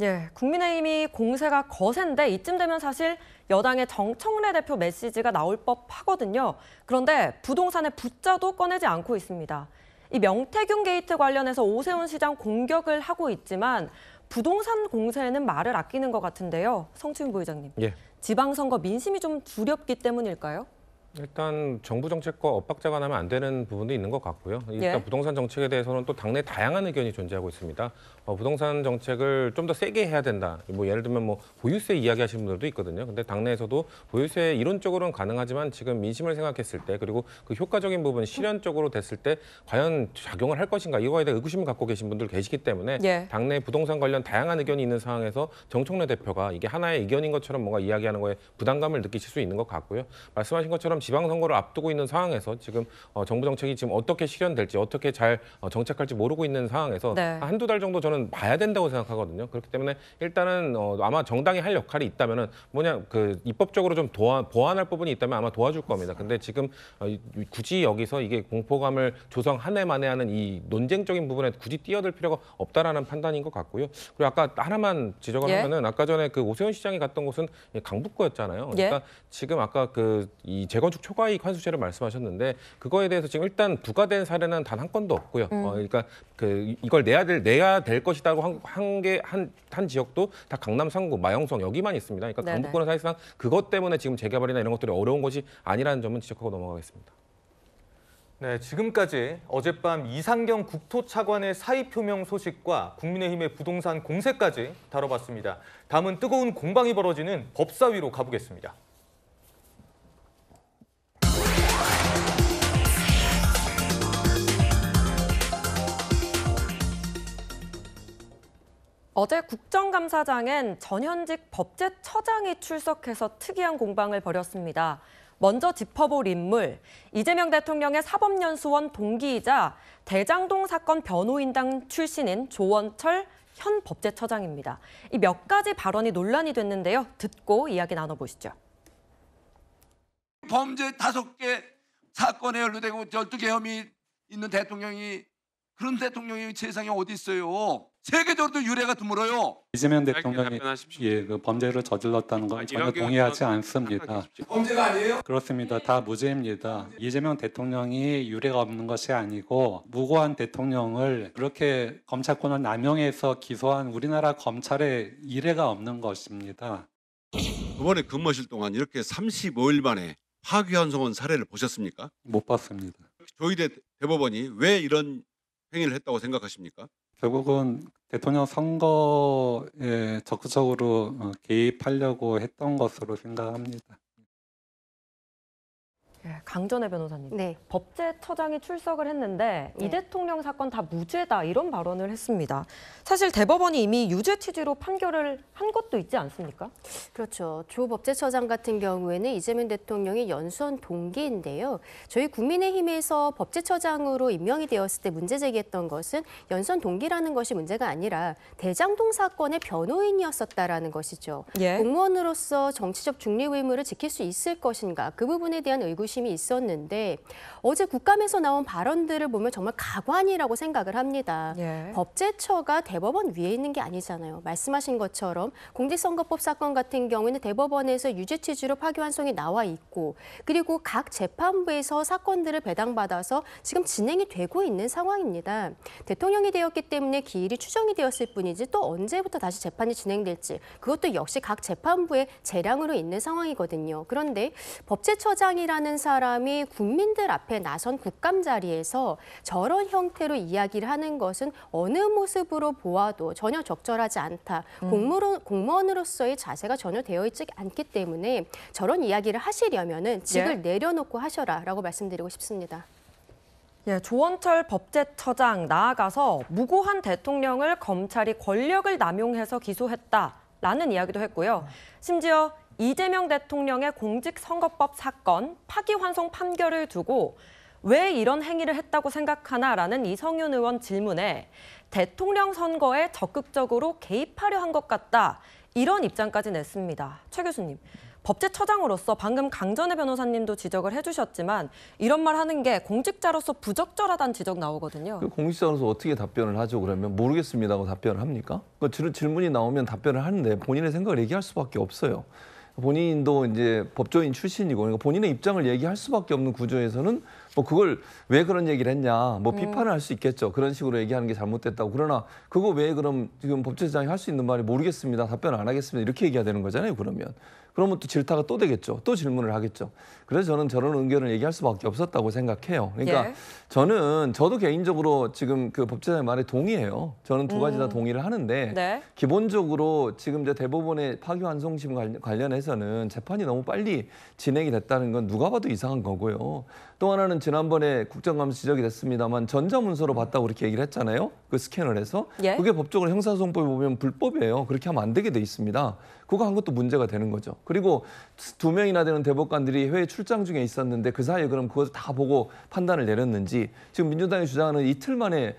예, 국민의힘이 공세가 거센데 이쯤 되면 사실 여당의 정청래 대표 메시지가 나올 법하거든요. 그런데 부동산의 붓자도 꺼내지 않고 있습니다. 이 명태균 게이트 관련해서 오세훈 시장 공격을 하고 있지만 부동산 공세에는 말을 아끼는 것 같은데요. 성추인 부의장님, 예. 지방선거 민심이 좀 두렵기 때문일까요? 일단 정부 정책과 엇박자가 나면 안 되는 부분도 있는 것 같고요. 일단 예. 부동산 정책에 대해서는 또 당내 다양한 의견이 존재하고 있습니다. 부동산 정책을 좀 더 세게 해야 된다. 뭐 예를 들면 뭐 보유세 이야기하시는 분들도 있거든요. 근데 당내에서도 보유세 이론적으로는 가능하지만 지금 민심을 생각했을 때 그리고 그 효과적인 부분 실현적으로 됐을 때 과연 작용을 할 것인가 이거에 대해 의구심을 갖고 계신 분들 계시기 때문에 예. 당내 부동산 관련 다양한 의견이 있는 상황에서 정청래 대표가 이게 하나의 의견인 것처럼 뭔가 이야기하는 거에 부담감을 느끼실 수 있는 것 같고요. 말씀하신 것처럼 지방선거를 앞두고 있는 상황에서 지금 정부 정책이 지금 어떻게 실현될지 어떻게 잘 정책할지 모르고 있는 상황에서 네. 한두 달 정도 저는 봐야 된다고 생각하거든요. 그렇기 때문에 일단은 아마 정당이 할 역할이 있다면은 뭐냐 그 입법적으로 좀 보완할 부분이 있다면 아마 도와줄 겁니다. 근데 지금 굳이 여기서 이게 공포감을 조성 한 해 만에 하는 이 논쟁적인 부분에 굳이 뛰어들 필요가 없다라는 판단인 것 같고요. 그리고 아까 하나만 지적을 예. 하면은 아까 전에 그 오세훈 시장이 갔던 곳은 강북구였잖아요. 그러니까 예. 지금 아까 이 재건축 초과이익 환수제를 말씀하셨는데 그거에 대해서 지금 일단 부과된 사례는 단 한 건도 없고요. 그러니까 이걸 내야 될 것이다고 한 지역도 다 강남, 상구, 마영성 여기만 있습니다. 그러니까 네네. 강북구는 사실상 그것 때문에 지금 재개발이나 이런 것들이 어려운 것이 아니라는 점은 지적하고 넘어가겠습니다. 네, 지금까지 어젯밤 이상경 국토차관의 사의 표명 소식과 국민의힘의 부동산 공세까지 다뤄봤습니다. 다음은 뜨거운 공방이 벌어지는 법사위로 가보겠습니다. 어제 국정감사장엔 전현직 법제처장이 출석해서 특이한 공방을 벌였습니다. 먼저 짚어볼 인물, 이재명 대통령의 사법연수원 동기이자 대장동 사건 변호인단 출신인 조원철 현 법제처장입니다. 이 몇 가지 발언이 논란이 됐는데요. 듣고 이야기 나눠보시죠. 범죄 5개 사건에 연루되고 12개 혐의 있는 대통령이 그런 대통령이 세상에 어디 있어요? 세계적으로도 유례가 드물어요. 이재명 대통령이 그 범죄를 저질렀다는 건 전혀 동의하지 않습니다. 범죄가 아니에요? 그렇습니다. 다 무죄입니다. 이재명 대통령이 유례가 없는 것이 아니고 무고한 대통령을 그렇게 검찰권을 남용해서 기소한 우리나라 검찰의 이례가 없는 것입니다. 이번에 근무하실 동안 이렇게 35일 만에 파기환송한 사례를 보셨습니까? 못 봤습니다. 조희대 대법원이 왜 이런 행위를 했다고 생각하십니까? 결국은 대통령 선거에 적극적으로 개입하려고 했던 것으로 생각합니다. 강전혜 변호사님, 네. 법제처장이 출석을 했는데 네. 이 대통령 사건 다 무죄다 이런 발언을 했습니다. 사실 대법원이 이미 유죄 취지로 판결을 한 것도 있지 않습니까? 그렇죠. 조 법제처장 같은 경우에는 이재명 대통령이 연수원 동기인데요. 저희 국민의힘에서 법제처장으로 임명이 되었을 때 문제 제기했던 것은 연수원 동기라는 것이 문제가 아니라 대장동 사건의 변호인이었었다라는 것이죠. 예. 공무원으로서 정치적 중립 의무를 지킬 수 있을 것인가 그 부분에 대한 의구심이 있었는데 어제 국감에서 나온 발언들을 보면 정말 가관이라고 생각을 합니다. 예. 법제처가 대법원 위에 있는 게 아니잖아요. 말씀하신 것처럼 공직선거법 사건 같은 경우에는 대법원에서 유죄 취지로 파기환송이 나와 있고 그리고 각 재판부에서 사건들을 배당받아서 지금 진행이 되고 있는 상황입니다. 대통령이 되었기 때문에 기일이 추정이 되었을 뿐이지 또 언제부터 다시 재판이 진행될지 그것도 역시 각 재판부의 재량으로 있는 상황이거든요. 그런데 법제처장이라는 사람이 국민들 앞에 나선 국감 자리에서 저런 형태로 이야기를 하는 것은 어느 모습으로 보아도 전혀 적절하지 않다. 공무원으로서의 자세가 전혀 되어 있지 않기 때문에 저런 이야기를 하시려면은 직을 내려놓고 하셔라라고 말씀드리고 싶습니다. 예, 조원철 법제처장 나아가서 무고한 대통령을 검찰이 권력을 남용해서 기소했다라는 이야기도 했고요. 심지어 이재명 대통령의 공직선거법 사건 파기환송 판결을 두고 왜 이런 행위를 했다고 생각하나라는 이성윤 의원 질문에 대통령 선거에 적극적으로 개입하려 한 것 같다. 이런 입장까지 냈습니다. 최 교수님. 법제처장으로서 방금 강전의 변호사님도 지적을 해주셨지만 이런 말 하는 게 공직자로서 부적절하다는 지적 나오거든요. 공직자로서 어떻게 답변을 하죠? 그러면 모르겠습니다고 답변을 합니까? 질문이 나오면 답변을 하는데 본인의 생각을 얘기할 수밖에 없어요. 본인도 이제 법조인 출신이고 그러니까 본인의 입장을 얘기할 수밖에 없는 구조에서는 뭐 그걸 왜 그런 얘기를 했냐 뭐 비판을 할 수 있겠죠. 그런 식으로 얘기하는 게 잘못됐다고. 그러나 그거 왜 그럼 지금 법제처장이 할 수 있는 말이 모르겠습니다. 답변 안 하겠습니다. 이렇게 얘기해야 되는 거잖아요. 그러면 또 질타가 또 되겠죠. 또 질문을 하겠죠. 그래서 저는 저런 의견을 얘기할 수밖에 없었다고 생각해요. 그러니까 저도 개인적으로 지금 그 법제처장의 말에 동의해요. 저는 두 가지 다 동의를 하는데 기본적으로 지금 이제 대법원의 파기환송심 관련해서는 재판이 너무 빨리 진행이 됐다는 건 누가 봐도 이상한 거고요. 또 하나는 지난번에 국정감사 지적이 됐습니다만 전자문서로 봤다고 그렇게 얘기를 했잖아요. 그 스캔을 해서. 그게 법적으로 형사소송법에 보면 불법이에요. 그렇게 하면 안 되게 돼 있습니다. 그거 한 것도 문제가 되는 거죠. 그리고 2명이나 되는 대법관들이 해외 출장 중에 있었는데 그 사이에 그럼 그것을 다 보고 판단을 내렸는지 지금 민주당이 주장하는 이틀 만에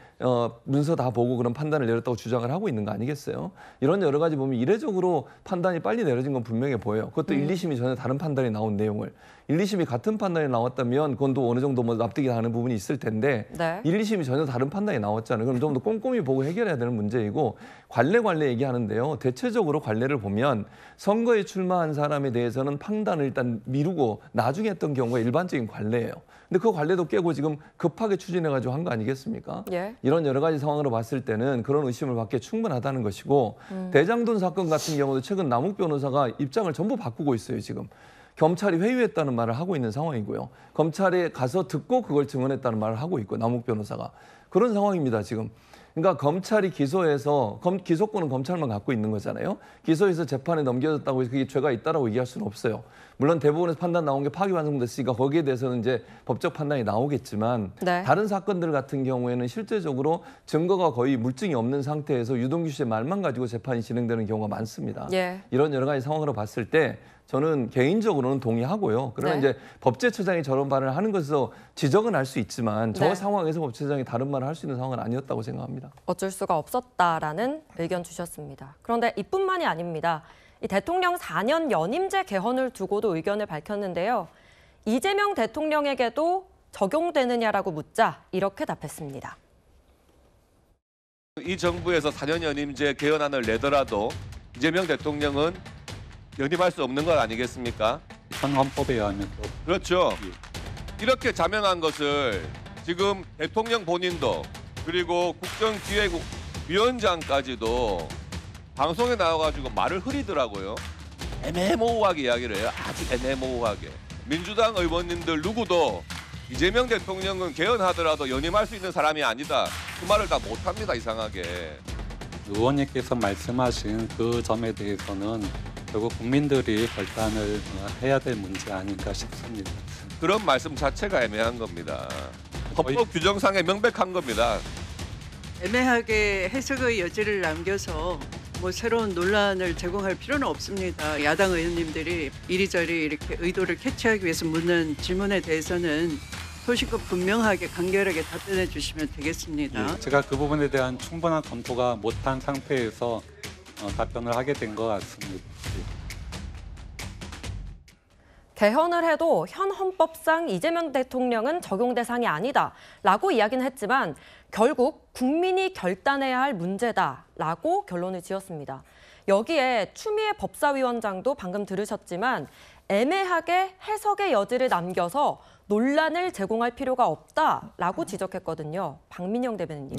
문서 다 보고 그런 판단을 내렸다고 주장을 하고 있는 거 아니겠어요? 이런 여러 가지 보면 이례적으로 판단이 빨리 내려진 건 분명해 보여요. 그것도 1, 2심이 전혀 다른 판단이 나온 내용을. 1, 2심이 같은 판단이 나왔다면 그건 또 어느 정도 뭐 납득이 가는 부분이 있을 텐데 1, 2심이 전혀 다른 판단이 나왔잖아요. 그럼 좀 더 꼼꼼히 보고 해결해야 되는 문제이고 관례 얘기하는데요. 대체적으로 관례를 보면 선거에 출마한 사람에 대해서는 판단을 일단 미루고 나중에 했던 경우가 일반적인 관례예요. 근데 그 관례도 깨고 지금 급하게 추진해가지고 한 거 아니겠습니까? 이런 여러 가지 상황으로 봤을 때는 그런 의심을 받기에 충분하다는 것이고 대장동 사건 같은 경우도 최근 남욱 변호사가 입장을 전부 바꾸고 있어요. 지금. 검찰이 회유했다는 말을 하고 있는 상황이고요. 검찰에 가서 듣고 그걸 증언했다는 말을 하고 있고 남욱 변호사가. 그런 상황입니다. 지금. 그러니까 검찰이 기소해서 기소권은 검찰만 갖고 있는 거잖아요. 기소해서 재판에 넘겨졌다고 해서 그게 죄가 있다라고 얘기할 수는 없어요. 물론 대법원에서 판단 나온 게 파기환송됐으니까 거기에 대해서는 이제 법적 판단이 나오겠지만 다른 사건들 같은 경우에는 실제적으로 증거가 거의 물증이 없는 상태에서 유동규 씨의 말만 가지고 재판이 진행되는 경우가 많습니다. 이런 여러 가지 상황으로 봤을 때 저는 개인적으로는 동의하고요. 그러나 이제 법제처장이 저런 말을 하는 것에서 지적은 할 수 있지만 저 상황에서 법제처장이 다른 말을 할 수 있는 상황은 아니었다고 생각합니다. 어쩔 수가 없었다라는 의견 주셨습니다. 그런데 이뿐만이 아닙니다. 이 대통령 4년 연임제 개헌을 두고도 의견을 밝혔는데요. 이재명 대통령에게도 적용되느냐라고 묻자 이렇게 답했습니다. 이 정부에서 4년 연임제 개헌안을 내더라도 이재명 대통령은 연임할 수 없는 것 아니겠습니까? 현 헌법에 의하면 그렇죠. 이렇게 자명한 것을 지금 대통령 본인도 그리고 국정기획위원장까지도 방송에 나와가지고 말을 흐리더라고요. 애매모호하게 이야기를 해요. 아주 애매모호하게. 민주당 의원님들 누구도 이재명 대통령은 개헌하더라도 연임할 수 있는 사람이 아니다. 그 말을 다 못합니다. 이상하게. 의원님께서 말씀하신 그 점에 대해서는 결국 국민들이 결단을 해야 될 문제 아닌가 싶습니다. 그런 말씀 자체가 애매한 겁니다. 헌법 규정상에 명백한 겁니다. 애매하게 해석의 여지를 남겨서 뭐 새로운 논란을 제공할 필요는 없습니다. 야당 의원님들이 이리저리 이렇게 의도를 캐치하기 위해서 묻는 질문에 대해서는 소신껏 분명하게 간결하게 답변해 주시면 되겠습니다. 제가 그 부분에 대한 충분한 검토가 못한 상태에서 답변을 하게 된 것 같습니다. 개헌을 해도 현 헌법상 이재명 대통령은 적용 대상이 아니다라고 이야기는 했지만 결국 국민이 결단해야 할 문제다라고 결론을 지었습니다. 여기에 추미애 법사위원장도 방금 들으셨지만 애매하게 해석의 여지를 남겨서 논란을 제공할 필요가 없다라고 지적했거든요. 박민영 대변인님.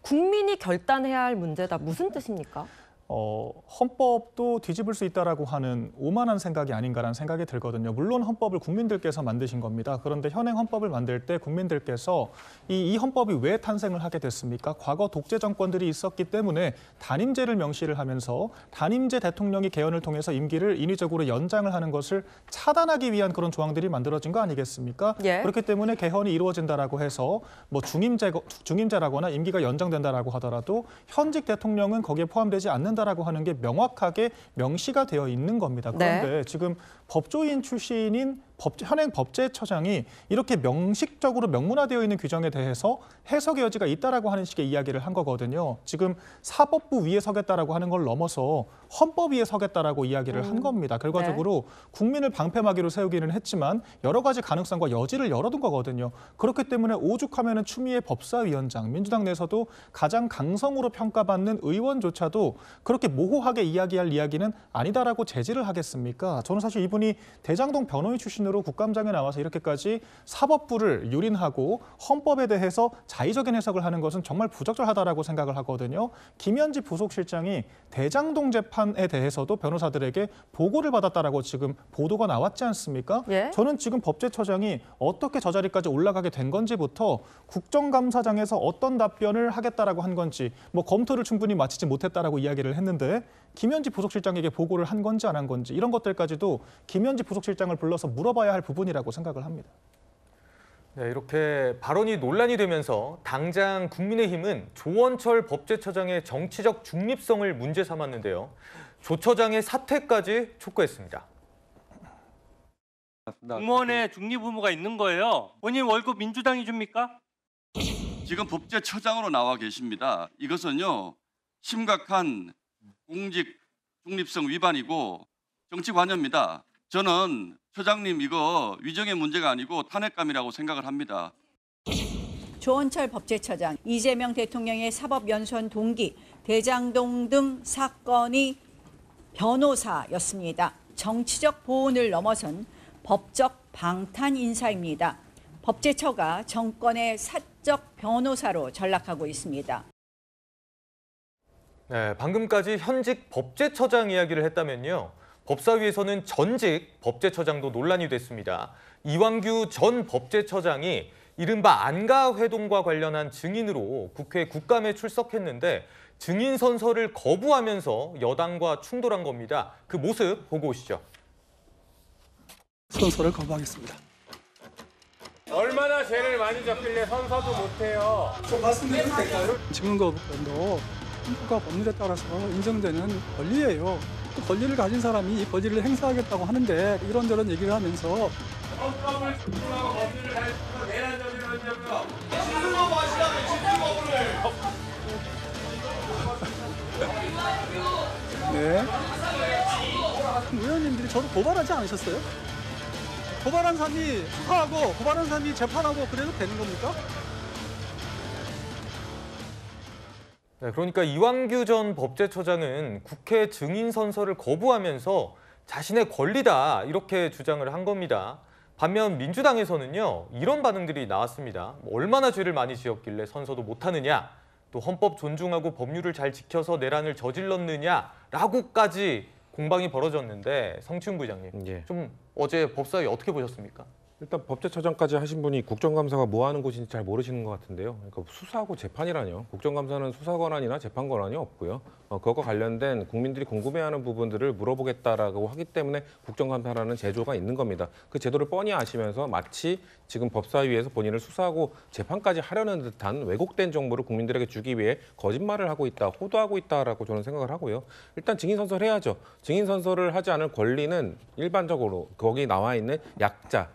국민이 결단해야 할 문제다. 무슨 뜻입니까? 헌법도 뒤집을 수 있다라고 하는 오만한 생각이 아닌가라는 생각이 들거든요. 물론 헌법을 국민들께서 만드신 겁니다. 그런데 현행 헌법을 만들 때 국민들께서 이 헌법이 왜 탄생을 하게 됐습니까? 과거 독재 정권들이 있었기 때문에 단임제를 명시를 하면서 단임제 대통령이 개헌을 통해서 임기를 인위적으로 연장을 하는 것을 차단하기 위한 그런 조항들이 만들어진 거 아니겠습니까? 예. 그렇기 때문에 개헌이 이루어진다라고 해서 뭐 중임제라거나 임기가 연장된다라고 하더라도 현직 대통령은 거기에 포함되지 않는다라고 하는 게 명확하게 명시가 되어 있는 겁니다. 그런데 지금 법조인 출신인 현행 법제처장이 이렇게 명식적으로 명문화되어 있는 규정에 대해서 해석의 여지가 있다라고 하는 식의 이야기를 한 거거든요. 지금 사법부 위에 서겠다라고 하는 걸 넘어서 헌법 위에 서겠다라고 이야기를 한 겁니다. 결과적으로 국민을 방패막이로 세우기는 했지만 여러 가지 가능성과 여지를 열어둔 거거든요. 그렇기 때문에 오죽하면은 추미애 법사위원장, 민주당 내에서도 가장 강성으로 평가받는 의원조차도 그렇게 모호하게 이야기할 이야기는 아니다라고 제지를 하겠습니까? 저는 사실 이분이 대장동 변호인 출신으로 국감장에 나와서 이렇게까지 사법부를 유린하고 헌법에 대해서 자의적인 해석을 하는 것은 정말 부적절하다라고 생각을 하거든요. 김현지 부속실장이 대장동 재판에 대해서도 변호사들에게 보고를 받았다라고 지금 보도가 나왔지 않습니까? 예? 저는 지금 법제처장이 어떻게 저 자리까지 올라가게 된 건지부터 국정감사장에서 어떤 답변을 하겠다라고 한 건지 뭐 검토를 충분히 마치지 못했다라고 이야기를 했는데 김현지 부속실장에게 보고를 한 건지 안 한 건지 이런 것들까지도 김현지 부속실장을 불러서 물어봐야 할 부분이라고 생각을 합니다. 네, 이렇게 발언이 논란이 되면서 당장 국민의힘은 조원철 법제처장의 정치적 중립성을 문제 삼았는데요. 조 처장의 사퇴까지 촉구했습니다. 공무원의 중립 의무가 있는 거예요. 본인 월급 민주당이 줍니까? 지금 법제처장으로 나와 계십니다. 이것은요 심각한 공직 중립성 위반이고 정치 관여입니다. 저는 처장님 이거 위정의 문제가 아니고 탄핵감이라고 생각을 합니다. 조원철 법제처장, 이재명 대통령의 사법연수원 동기, 대장동 등 사건이 변호사였습니다. 정치적 보온을 넘어선 법적 방탄 인사입니다. 법제처가 정권의 사적 변호사로 전락하고 있습니다. 네, 방금까지 현직 법제처장 이야기를 했다면요. 법사위에서는 전직 법제처장도 논란이 됐습니다. 이완규 전 법제처장이 이른바 안가회동과 관련한 증인으로 국회 국감에 출석했는데 증인 선서를 거부하면서 여당과 충돌한 겁니다. 그 모습 보고 오시죠. 선서를 거부하겠습니다. 얼마나 죄를 많이 졌길래 선서도 못해요. 좀 말씀드려도 될까요? 증인 거부권도 헌법과 법률에 따라서 인정되는 권리예요. 또 권리를 가진 사람이 이 권리를 행사하겠다고 하는데 이런저런 얘기를 하면서 헌법을 존중하고 법률을 잘 지키고 내란 저지를 한다고요. 집중 거부하시라면 집중 거부를. 네. 의원님들이 저를 고발하지 않으셨어요? 고발한 사람이 수사하고 고발한 사람이 재판하고 그래도 되는 겁니까? 네, 그러니까 이완규 전 법제처장은 국회 증인 선서를 거부하면서 자신의 권리다 이렇게 주장을 한 겁니다. 반면 민주당에서는요 이런 반응들이 나왔습니다. 얼마나 죄를 많이 지었길래 선서도 못하느냐, 또 헌법 존중하고 법률을 잘 지켜서 내란을 저질렀느냐라고까지 공방이 벌어졌는데 성춘 부장님, 좀 어제 법사위 어떻게 보셨습니까? 일단 법제처장까지 하신 분이 국정감사가 뭐 하는 곳인지 잘 모르시는 것 같은데요. 그러니까 수사하고 재판이라뇨. 국정감사는 수사 권한이나 재판 권한이 없고요. 그것과 관련된 국민들이 궁금해하는 부분들을 물어보겠다라고 하기 때문에 국정감사라는 제도가 있는 겁니다. 그 제도를 뻔히 아시면서 마치 지금 법사위에서 본인을 수사하고 재판까지 하려는 듯한 왜곡된 정보를 국민들에게 주기 위해 거짓말을 하고 있다, 호도하고 있다라고 저는 생각을 하고요. 일단 증인 선서를 해야죠. 증인 선서를 하지 않을 권리는 일반적으로 거기 나와 있는 약자,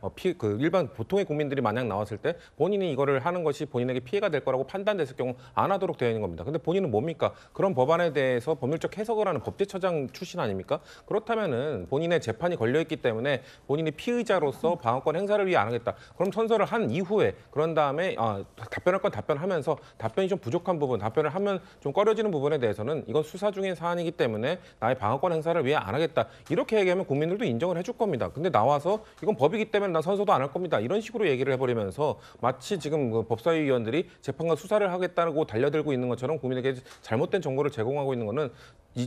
일반 보통의 국민들이 만약 나왔을 때 본인이 이거를 하는 것이 본인에게 피해가 될 거라고 판단됐을 경우 안 하도록 되어 있는 겁니다. 근데 본인은 뭡니까? 그런 법안에 대해서 법률적 해석을 하는 법제처장 출신 아닙니까? 그렇다면은 본인의 재판이 걸려있기 때문에 본인이 피의자로서 방어권 행사를 위해 안 하겠다. 그럼 선서를 한 이후에 그런 다음에 답변할 건 답변하면서 답변이 좀 부족한 부분, 답변을 하면 좀 꺼려지는 부분에 대해서는 이건 수사 중인 사안이기 때문에 나의 방어권 행사를 위해 안 하겠다. 이렇게 얘기하면 국민들도 인정을 해줄 겁니다. 근데 나와서 이건 법이기 때문에 난 선서 용서도 안 할 겁니다. 이런 식으로 얘기를 해버리면서 마치 지금 그 법사위원들이 재판관 수사를 하겠다고 달려들고 있는 것처럼 국민에게 잘못된 정보를 제공하고 있는 것은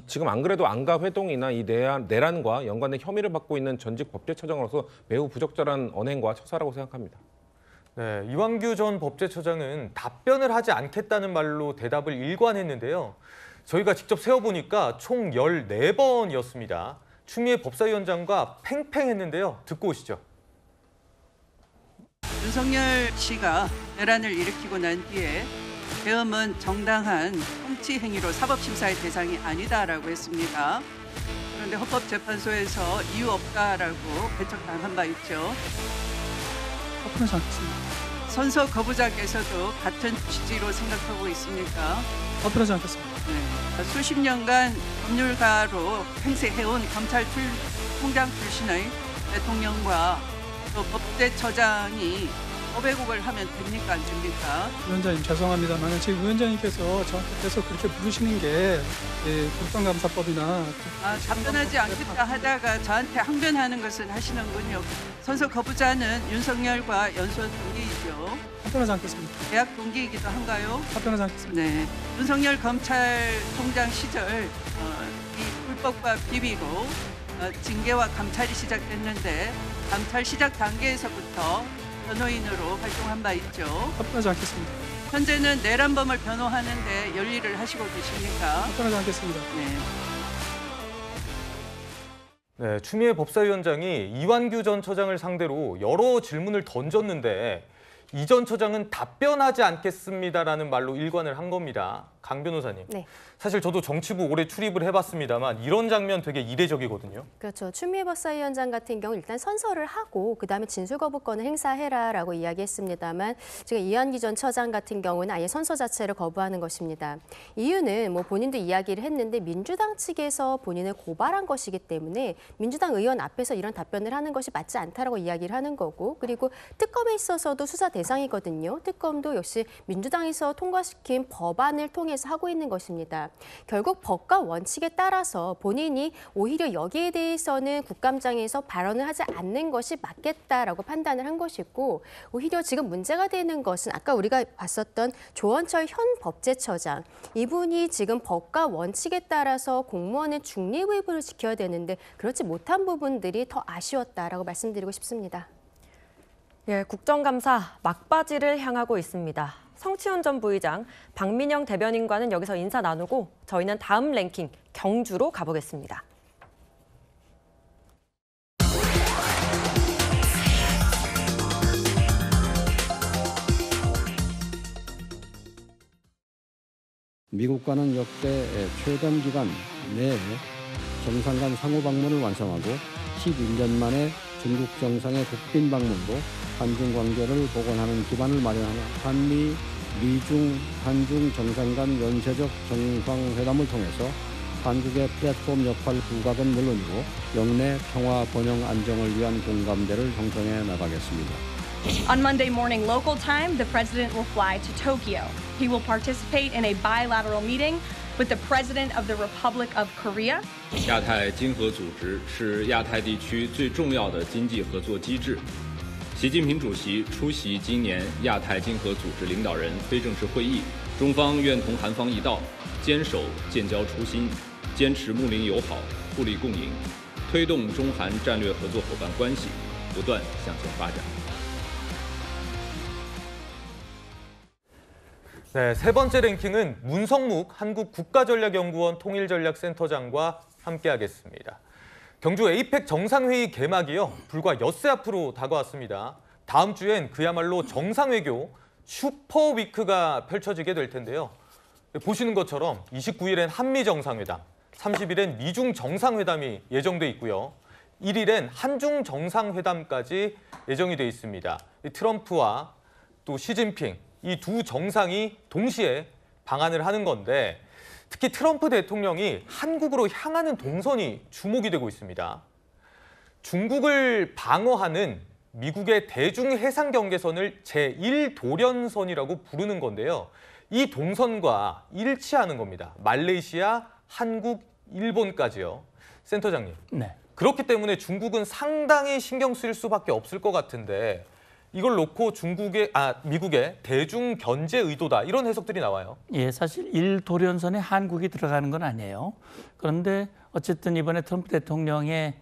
지금 안 그래도 안가 회동이나 이 내란과 연관된 혐의를 받고 있는 전직 법제처장으로서 매우 부적절한 언행과 처사라고 생각합니다. 네, 이완규 전 법제처장은 답변을 하지 않겠다는 말로 대답을 일관했는데요. 저희가 직접 세어보니까 총 14번이었습니다. 추미애 법사위원장과 팽팽했는데요. 듣고 오시죠. 윤석열 씨가 내란을 일으키고 난 뒤에 계엄은 정당한 통치 행위로 사법심사의 대상이 아니다라고 했습니다. 그런데 헌법재판소에서 이유 없다라고 배척당한 바 있죠. 답변하지 않겠습니다. 선서 거부자께서도 같은 취지로 생각하고 있습니까? 답변하지 않겠습니다. 네. 수십 년간 법률가로 행세해온 검찰총장 출신의 대통령과 또 법제처장이 법왜곡을 하면 됩니까? 안 됩니까? 위원장님 죄송합니다만 지금 위원장님께서 저한테 계속 그렇게 부르시는 게 국정감사법이나 답변하지 않겠다 하다가 저한테 항변하는 것은 하시는군요. 선서 거부자는 윤석열과 연수원 동기이죠. 답변하지 않겠습니다. 대학 동기이기도 한가요? 답변하지 않겠습니다. 네, 윤석열 검찰총장 시절 이 불법과 비비고 징계와 감찰이 시작됐는데 감찰 시작 단계에서부터 변호인으로 활동한 바 있죠. 답변하지 않겠습니다. 현재는 내란범을 변호하는데 열일을 하시고 계십니까? 답변하지 않겠습니다. 네, 추미애 법사위원장이 이완규 전 처장을 상대로 여러 질문을 던졌는데 이 전 처장은 답변하지 않겠습니다라는 말로 일관을 한 겁니다. 강 변호사님. 네. 사실 저도 정치부 오래 출입을 해봤습니다만 이런 장면 되게 이례적이거든요. 그렇죠. 추미애 법사위원장 같은 경우 일단 선서를 하고 그다음에 진술거부권을 행사해라라고 이야기했습니다만 지금 이완기 전 처장 같은 경우는 아예 선서 자체를 거부하는 것입니다. 이유는 뭐 본인도 이야기를 했는데 민주당 측에서 본인을 고발한 것이기 때문에 민주당 의원 앞에서 이런 답변을 하는 것이 맞지 않다라고 이야기를 하는 거고 그리고 특검에 있어서도 수사 대상이거든요. 특검도 역시 민주당에서 통과시킨 법안을 통해서 하고 있는 것입니다. 결국 법과 원칙에 따라서 본인이 오히려 여기에 대해서는 국감장에서 발언을 하지 않는 것이 맞겠다라고 판단을 한 것이고 오히려 지금 문제가 되는 것은 아까 우리가 봤었던 조원철 현 법제처장 이분이 지금 법과 원칙에 따라서 공무원의 중립 의무를 지켜야 되는데 그렇지 못한 부분들이 더 아쉬웠다라고 말씀드리고 싶습니다. 예, 국정감사 막바지를 향하고 있습니다. 성치훈 전 부의장, 박민영 대변인과는 여기서 인사 나누고 저희는 다음 랭킹 경주로 가보겠습니다. 미국과는 역대 최단 기간 내에 정상 간 상호 방문을 완성하고 11년 만에 중국 정상의 국빈 방문으로 한중 관계를 복원하는 기반을 마련하는 한미, 미중, 한중 정상 간 연쇄적 정상회담을 통해서 한국의 플랫폼 역할 부각은 물론이고 영내 평화, 번영, 안정을 위한 공감대를 형성해 나가겠습니다. On Monday morning local time, the president will fly to Tokyo. He will participate in a bilateral meeting with the president of the Republic of Korea. 亚太经合组织是亚太地区最重要的经济合作机制。习近平主席出席今年亚太经合组织领导人非正式会议，中方愿同韩方一道，坚守建交初心，坚持睦邻友好、互利共赢，推动中韩战略合作伙伴关系不断向前发展。 네, 세 번째 랭킹은 문성묵 한국국가전략연구원 통일전략센터장과 함께하겠습니다. 경주 에이펙 정상회의 개막이요. 불과 엿새 앞으로 다가왔습니다. 다음 주엔 그야말로 정상외교 슈퍼위크가 펼쳐지게 될 텐데요. 보시는 것처럼 29일엔 한미정상회담, 30일엔 미중정상회담이 예정돼 있고요. 1일엔 한중정상회담까지 예정이 돼 있습니다. 트럼프와 또 시진핑 이 두 정상이 동시에 방한을 하는 건데 특히 트럼프 대통령이 한국으로 향하는 동선이 주목이 되고 있습니다. 중국을 방어하는 미국의 대중해상경계선을 제1도련선이라고 부르는 건데요. 이 동선과 일치하는 겁니다. 말레이시아, 한국, 일본까지요. 센터장님, 네. 그렇기 때문에 중국은 상당히 신경 쓰일 수밖에 없을 것 같은데 이걸 놓고 미국의 대중 견제 의도다 이런 해석들이 나와요. 예, 사실 1도련선에 한국이 들어가는 건 아니에요. 그런데 어쨌든 이번에 트럼프 대통령의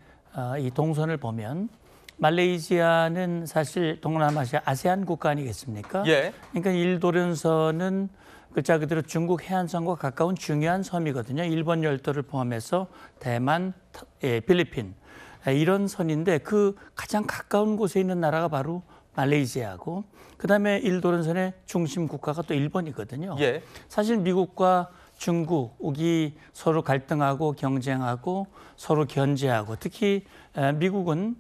이 동선을 보면 말레이시아는 사실 동남아시아 아세안 국가 아니겠습니까? 예. 그러니까 1도련선은 글자 그대로 중국 해안선과 가까운 중요한 섬이거든요. 일본 열도를 포함해서 대만, 필리핀 이런 선인데 그 가장 가까운 곳에 있는 나라가 바로 말레이시아고 그다음에 1도련선의 중심 국가가 또 일본이거든요. 예. 사실 미국과 중국이 서로 갈등하고 경쟁하고 서로 견제하고 특히 미국은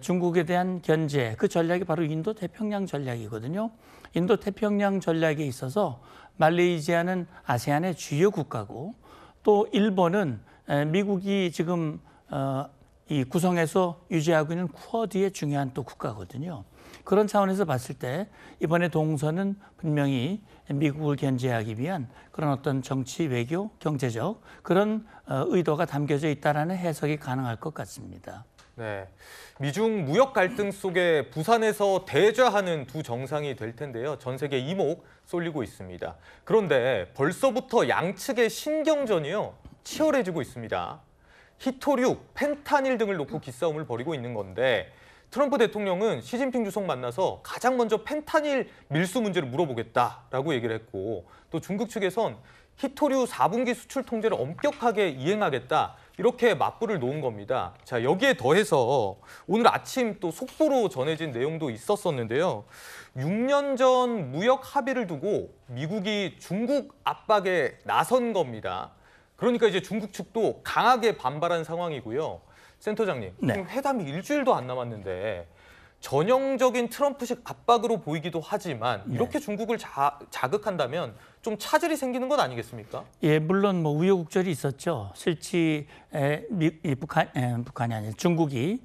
중국에 대한 견제 그 전략이 바로 인도 태평양 전략이거든요. 인도 태평양 전략에 있어서 말레이시아는 아세안의 주요 국가고 또 일본은 미국이 지금 이 구성해서 유지하고 있는 쿼드의 중요한 또 국가거든요. 그런 차원에서 봤을 때 이번에 동선은 분명히 미국을 견제하기 위한 그런 어떤 정치, 외교, 경제적 그런 의도가 담겨져 있다라는 해석이 가능할 것 같습니다. 네, 미중 무역 갈등 속에 부산에서 대좌하는 두 정상이 될 텐데요. 전 세계 이목 쏠리고 있습니다. 그런데 벌써부터 양측의 신경전이요 치열해지고 있습니다. 히토류, 펜타닐 등을 놓고 기싸움을 벌이고 있는 건데 트럼프 대통령은 시진핑 주석 만나서 가장 먼저 펜타닐 밀수 문제를 물어보겠다라고 얘기를 했고 또 중국 측에선 히토류 4분기 수출 통제를 엄격하게 이행하겠다 이렇게 맞불을 놓은 겁니다. 자, 여기에 더해서 오늘 아침 또 속보로 전해진 내용도 있었었는데요. 6년 전 무역 합의를 두고 미국이 중국 압박에 나선 겁니다. 그러니까 이제 중국 측도 강하게 반발한 상황이고요. 센터장님, 지금 회담이 일주일도 안 남았는데 전형적인 트럼프식 압박으로 보이기도 하지만 이렇게 중국을 자극한다면 좀 차질이 생기는 건 아니겠습니까? 예, 물론 뭐 우여곡절이 있었죠. 실제 북한이 아니라 중국이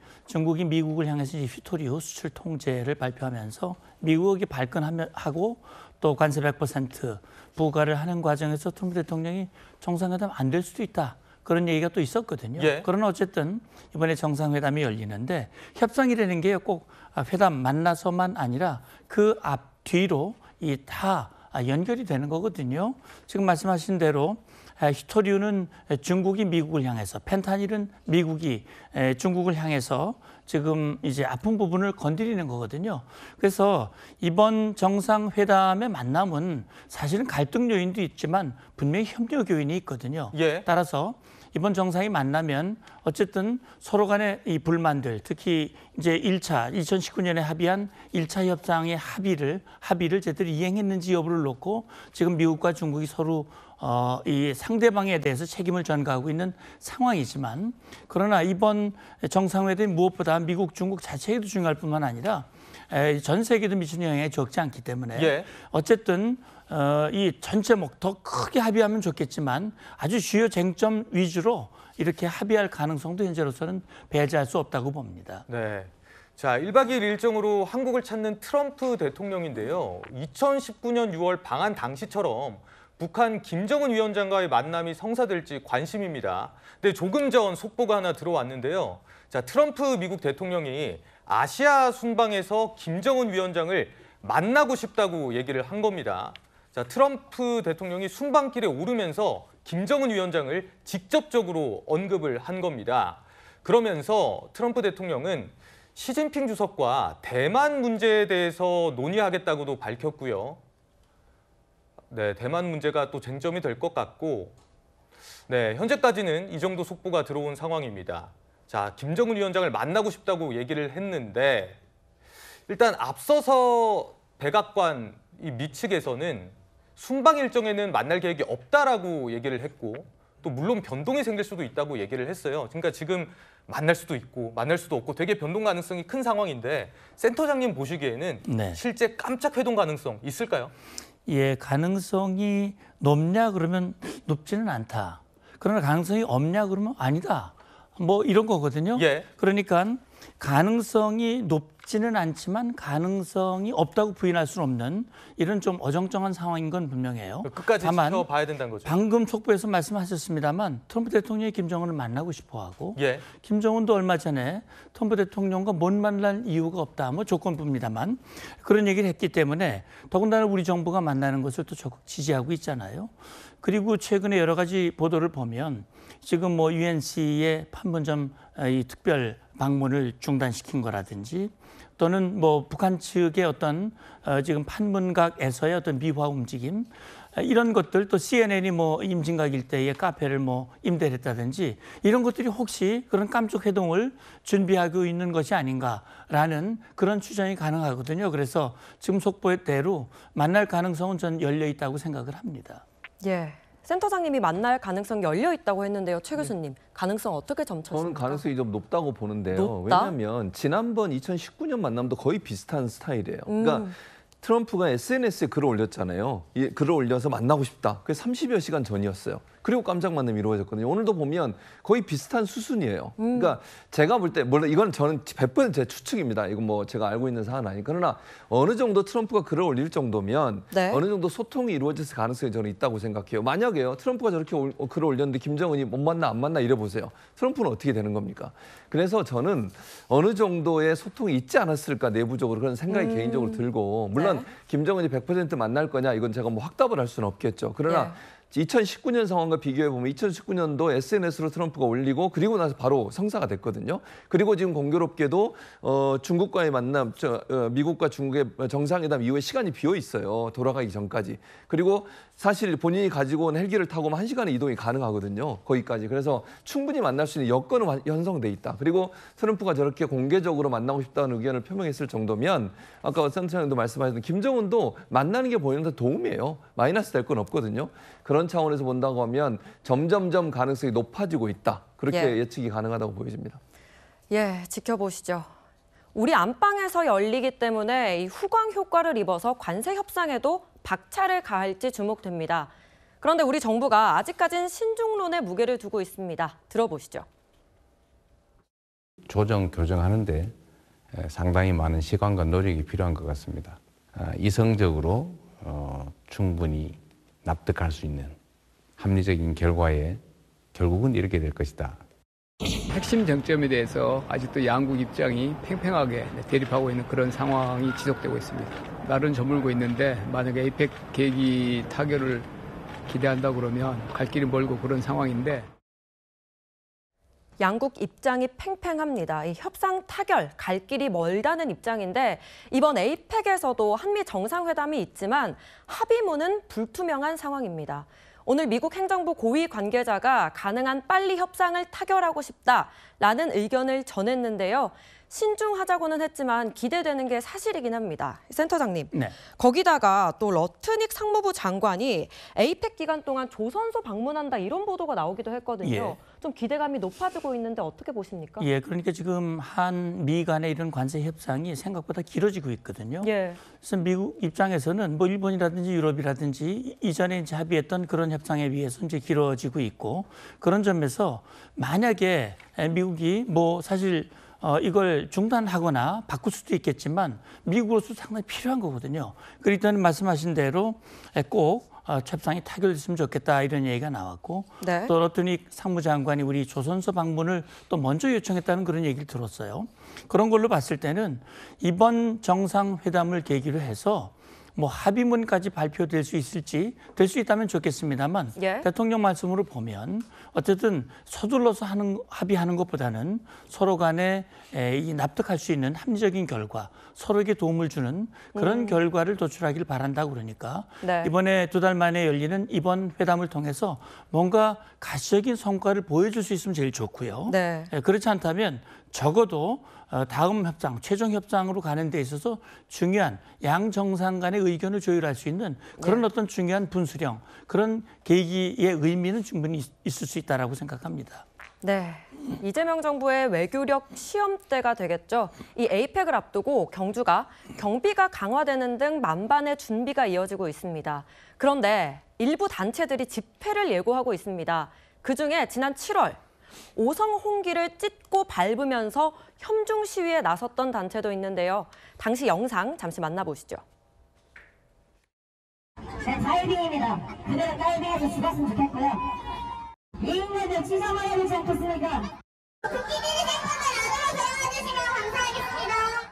미국을 향해서 히토류 수출 통제를 발표하면서 미국이 발끈하고 또 관세 100% 부과를 하는 과정에서 트럼프 대통령이 정상회담 안 될 수도 있다. 그런 얘기가 또 있었거든요. 예. 그러나 어쨌든 이번에 정상회담이 열리는데 협상이라는 게 꼭 회담 만나서만 아니라 그 앞 뒤로 이 다 연결이 되는 거거든요. 지금 말씀하신 대로 히토류는 중국이 미국을 향해서, 펜타닐은 미국이 중국을 향해서 지금 이제 아픈 부분을 건드리는 거거든요. 그래서 이번 정상회담의 만남은 사실은 갈등 요인도 있지만 분명히 협력 요인이 있거든요. 예. 따라서 이번 정상이 만나면 어쨌든 서로 간의 이 불만들, 특히 이제 2019년에 합의한 1차 협상의 합의를 제대로 이행했는지 여부를 놓고 지금 미국과 중국이 서로 이 상대방에 대해서 책임을 전가하고 있는 상황이지만 그러나 이번 정상회담이 무엇보다 미국, 중국 자체에도 중요할 뿐만 아니라 전 세계도 미치는 영향이 적지 않기 때문에 어쨌든 이 전체 더 크게 합의하면 좋겠지만 아주 주요 쟁점 위주로 이렇게 합의할 가능성도 현재로서는 배제할 수 없다고 봅니다. 네. 자, 1박 2일 일정으로 한국을 찾는 트럼프 대통령인데요. 2019년 6월 방한 당시처럼 북한 김정은 위원장과의 만남이 성사될지 관심입니다. 근데 조금 전 속보가 하나 들어왔는데요. 자, 트럼프 미국 대통령이 아시아 순방에서 김정은 위원장을 만나고 싶다고 얘기를 한 겁니다. 자, 트럼프 대통령이 순방길에 오르면서 김정은 위원장을 직접적으로 언급을 한 겁니다. 그러면서 트럼프 대통령은 시진핑 주석과 대만 문제에 대해서 논의하겠다고도 밝혔고요. 네, 대만 문제가 또 쟁점이 될 것 같고, 네, 현재까지는 이 정도 속보가 들어온 상황입니다. 자, 김정은 위원장을 만나고 싶다고 얘기를 했는데 일단 앞서서 백악관 이 미 측에서는 순방 일정에는 만날 계획이 없다라고 얘기를 했고 또 물론 변동이 생길 수도 있다고 얘기를 했어요. 그러니까 지금 만날 수도 있고 만날 수도 없고 되게 변동 가능성이 큰 상황인데 센터장님 보시기에는 실제 깜짝 회동 가능성 있을까요? 예, 가능성이 높냐 그러면 높지는 않다. 그러나 가능성이 없냐 그러면 아니다. 뭐 이런 거거든요. 그러니까 가능성이 높다. 없지는 않지만 가능성이 없다고 부인할 수는 없는 이런 좀 어정쩡한 상황인 건 분명해요. 끝까지 다만 지켜봐야 된다는 거죠. 방금 속보에서 말씀하셨습니다만 트럼프 대통령이 김정은을 만나고 싶어하고 김정은도 얼마 전에 트럼프 대통령과 못 만날 이유가 없다. 뭐 조건부입니다만 그런 얘기를 했기 때문에 더군다나 우리 정부가 만나는 것을 또 적극 지지하고 있잖아요. 그리고 최근에 여러 가지 보도를 보면 지금 뭐 UNC의 판문점 이 특별 방문을 중단시킨 거라든지 또는 뭐 북한 측의 어떤 지금 판문각에서의 어떤 미화 움직임 이런 것들 또 CNN이 뭐 임진각 일대에 카페를 뭐 임대를 했다든지 이런 것들이 혹시 그런 깜짝 회동을 준비하고 있는 것이 아닌가라는 그런 추정이 가능하거든요. 그래서 지금 속보대로 만날 가능성은 전 열려 있다고 생각을 합니다. 예. 센터장님이 만날 가능성이 열려 있다고 했는데요. 최 교수님, 가능성 어떻게 점쳐집니까? 저는 가능성이 좀 높다고 보는데요. 높다? 왜냐하면 지난번 2019년 만남도 거의 비슷한 스타일이에요. 그러니까 트럼프가 SNS에 글을 올렸잖아요. 이 글을 올려서 만나고 싶다. 그게 30여 시간 전이었어요. 그리고 깜짝 만남이 이루어졌거든요. 오늘도 보면 거의 비슷한 수순이에요. 그러니까 제가 볼 때 물론 이건 저는 100% 제 추측입니다. 이건 뭐 제가 알고 있는 사안은 아니니까. 그러나 어느 정도 트럼프가 글을 올릴 정도면 어느 정도 소통이 이루어졌을 가능성이 저는 있다고 생각해요. 만약에요. 트럼프가 저렇게 글을 올렸는데 김정은이 못 만나 안 만나 이래 보세요. 트럼프는 어떻게 되는 겁니까? 그래서 저는 어느 정도의 소통이 있지 않았을까 내부적으로 그런 생각이 개인적으로 들고 물론 김정은이 100% 만날 거냐 이건 제가 뭐 확답을 할 수는 없겠죠. 그러나 2019년 상황과 비교해 보면 2019년도 SNS로 트럼프가 올리고 그리고 나서 바로 성사가 됐거든요. 그리고 지금 공교롭게도 중국과의 만남, 미국과 중국의 정상회담 이후에 시간이 비어 있어요. 돌아가기 전까지. 그리고 사실 본인이 가지고 온 헬기를 타고만 1시간의 이동이 가능하거든요. 거기까지. 그래서 충분히 만날 수 있는 여건은 형성돼 있다. 그리고 트럼프가 저렇게 공개적으로 만나고 싶다는 의견을 표명했을 정도면 아까 센터장님도 말씀하셨던 김정은도 만나는 게 본인한테 도움이에요. 마이너스 될 건 없거든요. 그런 차원에서 본다고 하면 점점점 가능성이 높아지고 있다. 그렇게 예측이 가능하다고 보여집니다. 예, 지켜보시죠. 우리 안방에서 열리기 때문에 이 후광 효과를 입어서 관세 협상에도 박차를 가할지 주목됩니다. 그런데 우리 정부가 아직까지는 신중론에 무게를 두고 있습니다. 들어보시죠. 교정하는데 상당히 많은 시간과 노력이 필요한 것 같습니다. 이성적으로 충분히 납득할 수 있는 합리적인 결과에 결국은 이렇게 될 것이다. 핵심 쟁점에 대해서 아직도 양국 입장이 팽팽하게 대립하고 있는 그런 상황이 지속되고 있습니다. 날은 저물고 있는데 만약에 에이펙 계기 타결을 기대한다 그러면 갈 길이 멀고 그런 상황인데 양국 입장이 팽팽합니다. 이 협상 타결, 갈 길이 멀다는 입장인데 이번 에이펙에서도 한미 정상회담이 있지만 합의문은 불투명한 상황입니다. 오늘 미국 행정부 고위 관계자가 가능한 빨리 협상을 타결하고 싶다라는 의견을 전했는데요. 신중하자고는 했지만 기대되는 게 사실이긴 합니다. 센터장님, 거기다가 또 러트닉 상무부 장관이 에이펙 기간 동안 조선소 방문한다 이런 보도가 나오기도 했거든요. 좀 기대감이 높아지고 있는데 어떻게 보십니까? 그러니까 지금 한미 간의 이런 관세 협상이 생각보다 길어지고 있거든요. 그래서 미국 입장에서는 뭐 일본이라든지 유럽이라든지 이전에 이제 합의했던 그런 협상에 비해서 이제 길어지고 있고 그런 점에서 만약에 미국이 뭐 사실 이걸 중단하거나 바꿀 수도 있겠지만 미국으로서 상당히 필요한 거거든요. 그러니까 말씀하신 대로 꼭 협상이 타결됐으면 좋겠다 이런 얘기가 나왔고 또 러트닉 상무장관이 우리 조선소 방문을 또 먼저 요청했다는 그런 얘기를 들었어요. 그런 걸로 봤을 때는 이번 정상회담을 계기로 해서 뭐 합의문까지 발표될 수 있을지 될 수 있다면 좋겠습니다만 대통령 말씀으로 보면 어쨌든 서둘러서 합의하는 것보다는 서로 간에 이 납득할 수 있는 합리적인 결과 서로에게 도움을 주는 그런 결과를 도출하길 바란다고 그러니까 이번에 2달 만에 열리는 이번 회담을 통해서 뭔가 가시적인 성과를 보여줄 수 있으면 제일 좋고요. 그렇지 않다면 적어도 다음 협상, 최종 협상으로 가는 데 있어서 중요한 양 정상 간의 의견을 조율할 수 있는 그런 어떤 중요한 분수령, 그런 계기의 의미는 충분히 있을 수 있다라고 생각합니다. 이재명 정부의 외교력 시험대가 되겠죠. 이 에이펙을 앞두고 경주가 경비가 강화되는 등 만반의 준비가 이어지고 있습니다. 그런데 일부 단체들이 집회를 예고하고 있습니다. 그중에 지난 7월 오성 홍기를 찢고 밟으면서 협중 시위에 나섰던 단체도 있는데요. 당시 영상 잠시 만나보시죠. 자유빙입니다. 그대로 자유빙에서 죽었으면 좋겠고요. 이인네들 취사만 해주지 않겠습니까? 국기비리 생각을 안으로 들어와주시면 감사하겠습니다.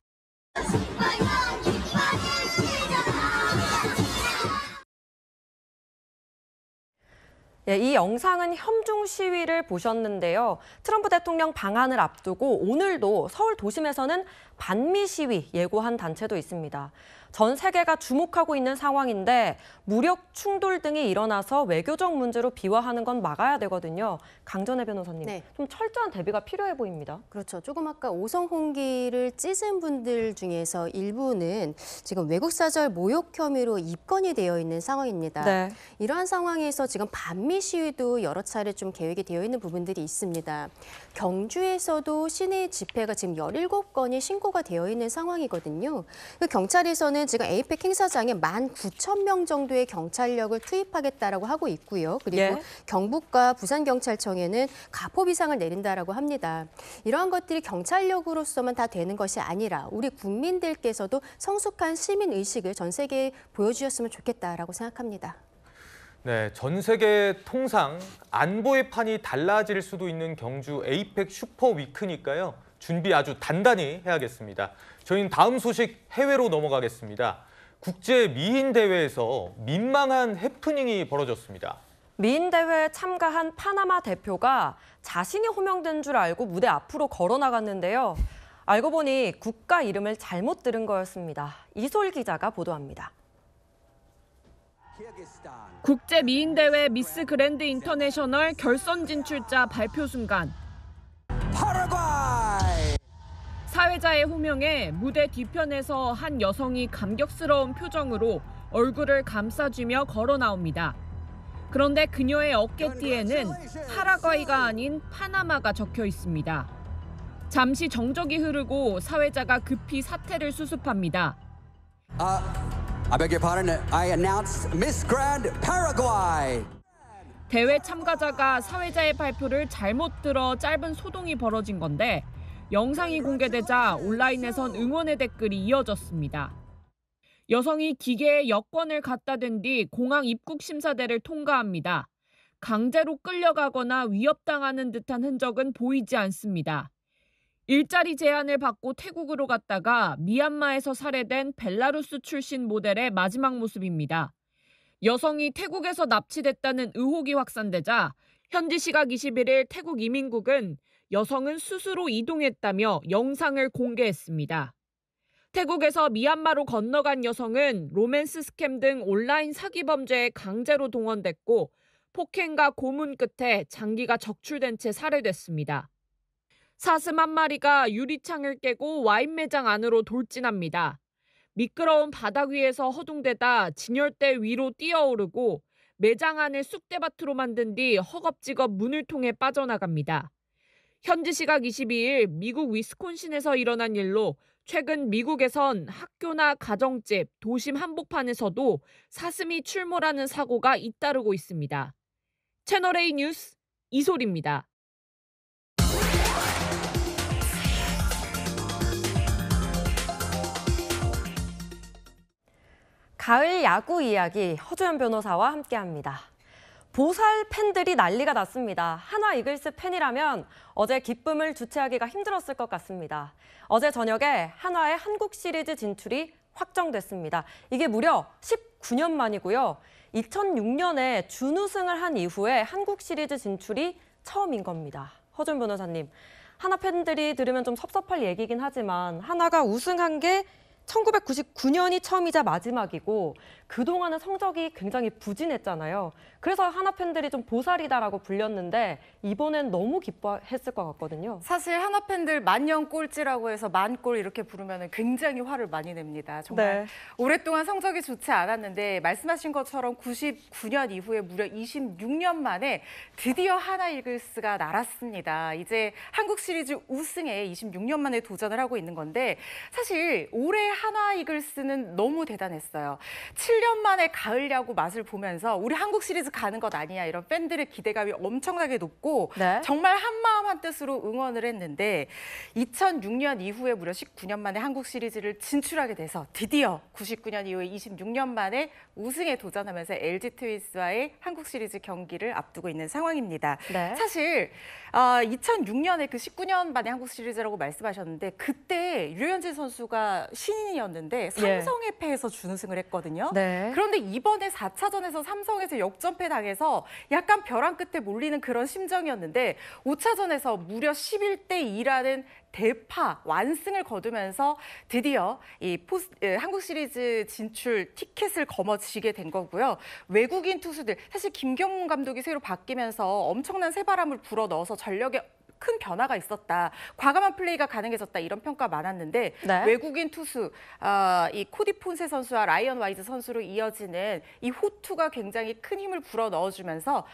이 영상은 협중 시위를 보셨는데요. 트럼프 대통령 방한을 앞두고 오늘도 서울 도심에서는 반미 시위 예고한 단체도 있습니다. 전 세계가 주목하고 있는 상황인데 무력 충돌 등이 일어나서 외교적 문제로 비화하는 건 막아야 되거든요. 강전혜 변호사님, 네. 좀 철저한 대비가 필요해 보입니다. 그렇죠. 조금 아까 오성 홍기를 찢은 분들 중에서 일부는 지금 외국 사절 모욕 혐의로 입건이 되어 있는 상황입니다. 네. 이러한 상황에서 지금 반미 시위도 여러 차례 좀 계획이 되어 있는 부분들이 있습니다. 경주에서도 시내 집회가 지금 17건이 신고가 되어 있는 상황이거든요. 그 경찰에서는 지금 에이펙 행사장에 19,000명 정도의 경찰력을 투입하겠다라고 하고 있고요. 그리고 예. 경북과 부산경찰청에는 가포 비상을 내린다라고 합니다. 이러한 것들이 경찰력으로서만 다 되는 것이 아니라 우리 국민들께서도 성숙한 시민 의식을 전 세계에 보여주셨으면 좋겠다라고 생각합니다. 네, 전 세계 통상 안보의 판이 달라질 수도 있는 경주 에이펙 슈퍼위크니까요. 준비 아주 단단히 해야겠습니다. 저희는 다음 소식 해외로 넘어가겠습니다. 국제 미인 대회에서 민망한 해프닝이 벌어졌습니다. 미인 대회에 참가한 파나마 대표가 자신이 호명된 줄 알고 무대 앞으로 걸어 나갔는데요. 알고 보니 국가 이름을 잘못 들은 거였습니다. 이솔 기자가 보도합니다. 국제 미인 대회 미스 그랜드 인터내셔널 결선 진출자 발표 순간 사회자의 호명에 무대 뒤편에서 한 여성이 감격스러운 표정으로 얼굴을 감싸주며 걸어 나옵니다. 그런데 그녀의 어깨띠에는 파라과이가 아닌 파나마가 적혀 있습니다. 잠시 정적이 흐르고 사회자가 급히 사태를 수습합니다. I beg your pardon. I announce Miss Grand Paraguay. 대회 참가자가 사회자의 발표를 잘못 들어 짧은 소동이 벌어진 건데 영상이 공개되자 온라인에선 응원의 댓글이 이어졌습니다. 여성이 기계에 여권을 갖다 댄 뒤 공항 입국 심사대를 통과합니다. 강제로 끌려가거나 위협당하는 듯한 흔적은 보이지 않습니다. 일자리 제안을 받고 태국으로 갔다가 미얀마에서 살해된 벨라루스 출신 모델의 마지막 모습입니다. 여성이 태국에서 납치됐다는 의혹이 확산되자 현지 시각 21일 태국 이민국은 여성은 스스로 이동했다며 영상을 공개했습니다. 태국에서 미얀마로 건너간 여성은 로맨스 스캠 등 온라인 사기 범죄에 강제로 동원됐고 폭행과 고문 끝에 장기가 적출된 채 살해됐습니다. 사슴 한 마리가 유리창을 깨고 와인 매장 안으로 돌진합니다. 미끄러운 바닥 위에서 허둥대다 진열대 위로 뛰어오르고 매장 안을 쑥대밭으로 만든 뒤 허겁지겁 문을 통해 빠져나갑니다. 현지 시각 22일 미국 위스콘신에서 일어난 일로 최근 미국에선 학교나 가정집, 도심 한복판에서도 사슴이 출몰하는 사고가 잇따르고 있습니다. 채널A 뉴스 이솔입니다. 가을 야구 이야기 허주연 변호사와 함께합니다. 보살 팬들이 난리가 났습니다. 한화 이글스 팬이라면 어제 기쁨을 주체하기가 힘들었을 것 같습니다. 어제 저녁에 한화의 한국 시리즈 진출이 확정됐습니다. 이게 무려 19년 만이고요. 2006년에 준우승을 한 이후에 한국 시리즈 진출이 처음인 겁니다. 허준 변호사님, 한화 팬들이 들으면 좀 섭섭할 얘기긴 하지만 한화가 우승한 게 1999년이 처음이자 마지막이고 그동안은 성적이 굉장히 부진했잖아요. 그래서 한화 팬들이 좀 보살이다라고 불렸는데 이번엔 너무 기뻐했을 것 같거든요. 사실 한화 팬들 만년 꼴찌라고 해서 만골 이렇게 부르면 굉장히 화를 많이 냅니다. 정말 네. 오랫동안 성적이 좋지 않았는데 말씀하신 것처럼 99년 이후에 무려 26년 만에 드디어 한화 이글스가 날았습니다. 이제 한국 시리즈 우승에 26년 만에 도전을 하고 있는 건데 사실 올해 한화 이글스는 너무 대단했어요. 7년 만에 가을 야구 맛을 보면서 우리 한국 시리즈 가는 것 아니냐 이런 팬들의 기대감이 엄청나게 높고 네. 정말 한마음 한뜻으로 응원을 했는데 2006년 이후에 무려 19년 만에 한국 시리즈를 진출하게 돼서 드디어 99년 이후에 26년 만에 우승에 도전하면서 LG 트윈스와의 한국 시리즈 경기를 앞두고 있는 상황입니다. 네. 사실 2006년에 그 19년 만에 한국 시리즈라고 말씀하셨는데 그때 류현진 선수가 신인이었는데 삼성에 패해서 준우승을 했거든요. 네. 그런데 이번에 4차전에서 삼성에서 역전패 당해서 약간 벼랑 끝에 몰리는 그런 심정이었는데 5차전에서 무려 11대 2라는 대파 완승을 거두면서 드디어 한국 시리즈 진출 티켓을 거머쥐게 된 거고요. 외국인 투수들 사실 김경문 감독이 새로 바뀌면서 엄청난 새바람을 불어 넣어서 전력에 큰 변화가 있었다. 과감한 플레이가 가능해졌다. 이런 평가 많았는데 네. 외국인 투수 이 코디 폰세 선수와 라이언 와이즈 선수로 이어지는 이 호투가 굉장히 큰 힘을 불어 넣어주면서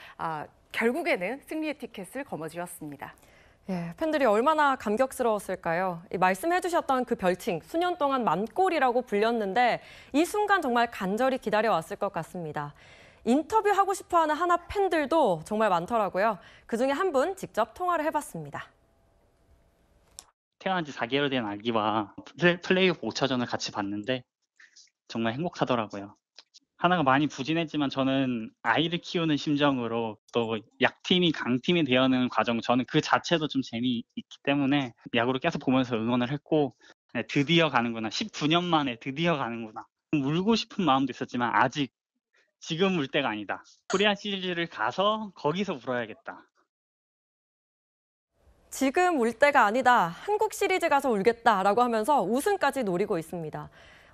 결국에는 승리의 티켓을 거머쥐었습니다. 예, 팬들이 얼마나 감격스러웠을까요? 말씀해주셨던 그 별칭, 수년 동안 맘골이라고 불렸는데 이 순간 정말 간절히 기다려왔을 것 같습니다. 인터뷰하고 싶어하는 한화 팬들도 정말 많더라고요. 그중에 한 분 직접 통화를 해봤습니다. 태어난 지 4개월 된 아기와 플레이오프 5차전을 같이 봤는데 정말 행복하더라고요. 하나가 많이 부진했지만 저는 아이를 키우는 심정으로 또 약팀이 강팀이 되어가는 과정 저는 그 자체도 좀 재미있기 때문에 야구를 계속 보면서 응원을 했고 드디어 가는구나. 19년 만에 드디어 가는구나. 울고 싶은 마음도 있었지만 아직 지금 울 때가 아니다. 코리안 시리즈를 가서 거기서 울어야겠다. 지금 울 때가 아니다. 한국 시리즈 가서 울겠다라고 하면서 우승까지 노리고 있습니다.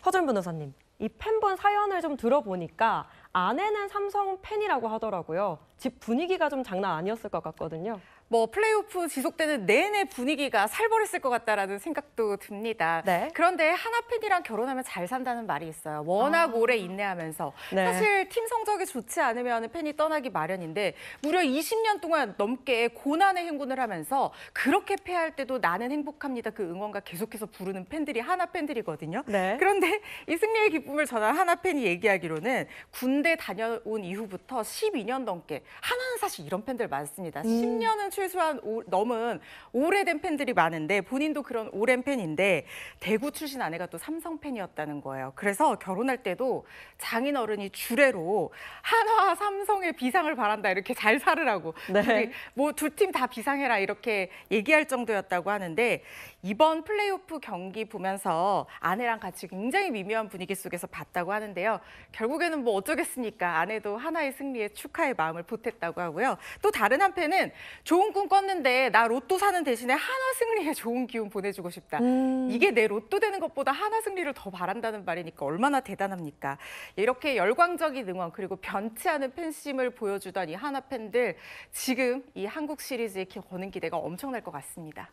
허준 변호사님, 이 팬분 사연을 좀 들어보니까 아내는 삼성 팬이라고 하더라고요. 집 분위기가 좀 장난 아니었을 것 같거든요. 뭐 플레이오프 지속되는 내내 분위기가 살벌했을 것 같다라는 생각도 듭니다. 네. 그런데 한화 팬이랑 결혼하면 잘 산다는 말이 있어요. 워낙 오래 인내하면서. 네. 사실 팀 성적이 좋지 않으면 팬이 떠나기 마련인데 무려 20년 동안 넘게 고난의 행군을 하면서 그렇게 패할 때도 나는 행복합니다. 그 응원가 계속해서 부르는 팬들이 한화 팬들이거든요. 네. 그런데 이 승리의 기쁨을 전한 한화 팬이 얘기하기로는 군대 다녀온 이후부터 12년 넘게 한화는 사실 이런 팬들 많습니다. 10년은 최소한 넘은 오래된 팬들이 많은데 본인도 그런 오랜 팬인데 대구 출신 아내가 또 삼성 팬이었다는 거예요. 그래서 결혼할 때도 장인어른이 주례로 한화 삼성의 비상을 바란다 이렇게 잘 살으라고 네. 뭐 두 팀 다 비상해라 이렇게 얘기할 정도였다고 하는데 이번 플레이오프 경기 보면서 아내랑 같이 굉장히 미묘한 분위기 속에서 봤다고 하는데요. 결국에는 뭐 어쩌겠습니까. 아내도 하나의 승리에 축하의 마음을 보탰다고 하고요. 또 다른 한 팬은 좋은 꿈 꿨는데 나 로또 사는 대신에 한화 승리에 좋은 기운 보내주고 싶다. 이게 내 로또 되는 것보다 한화 승리를 더 바란다는 말이니까 얼마나 대단합니까. 이렇게 열광적인 응원 그리고 변치 않은 팬심을 보여주던 이 한화 팬들 지금 이 한국 시리즈에 거는 기대가 엄청날 것 같습니다.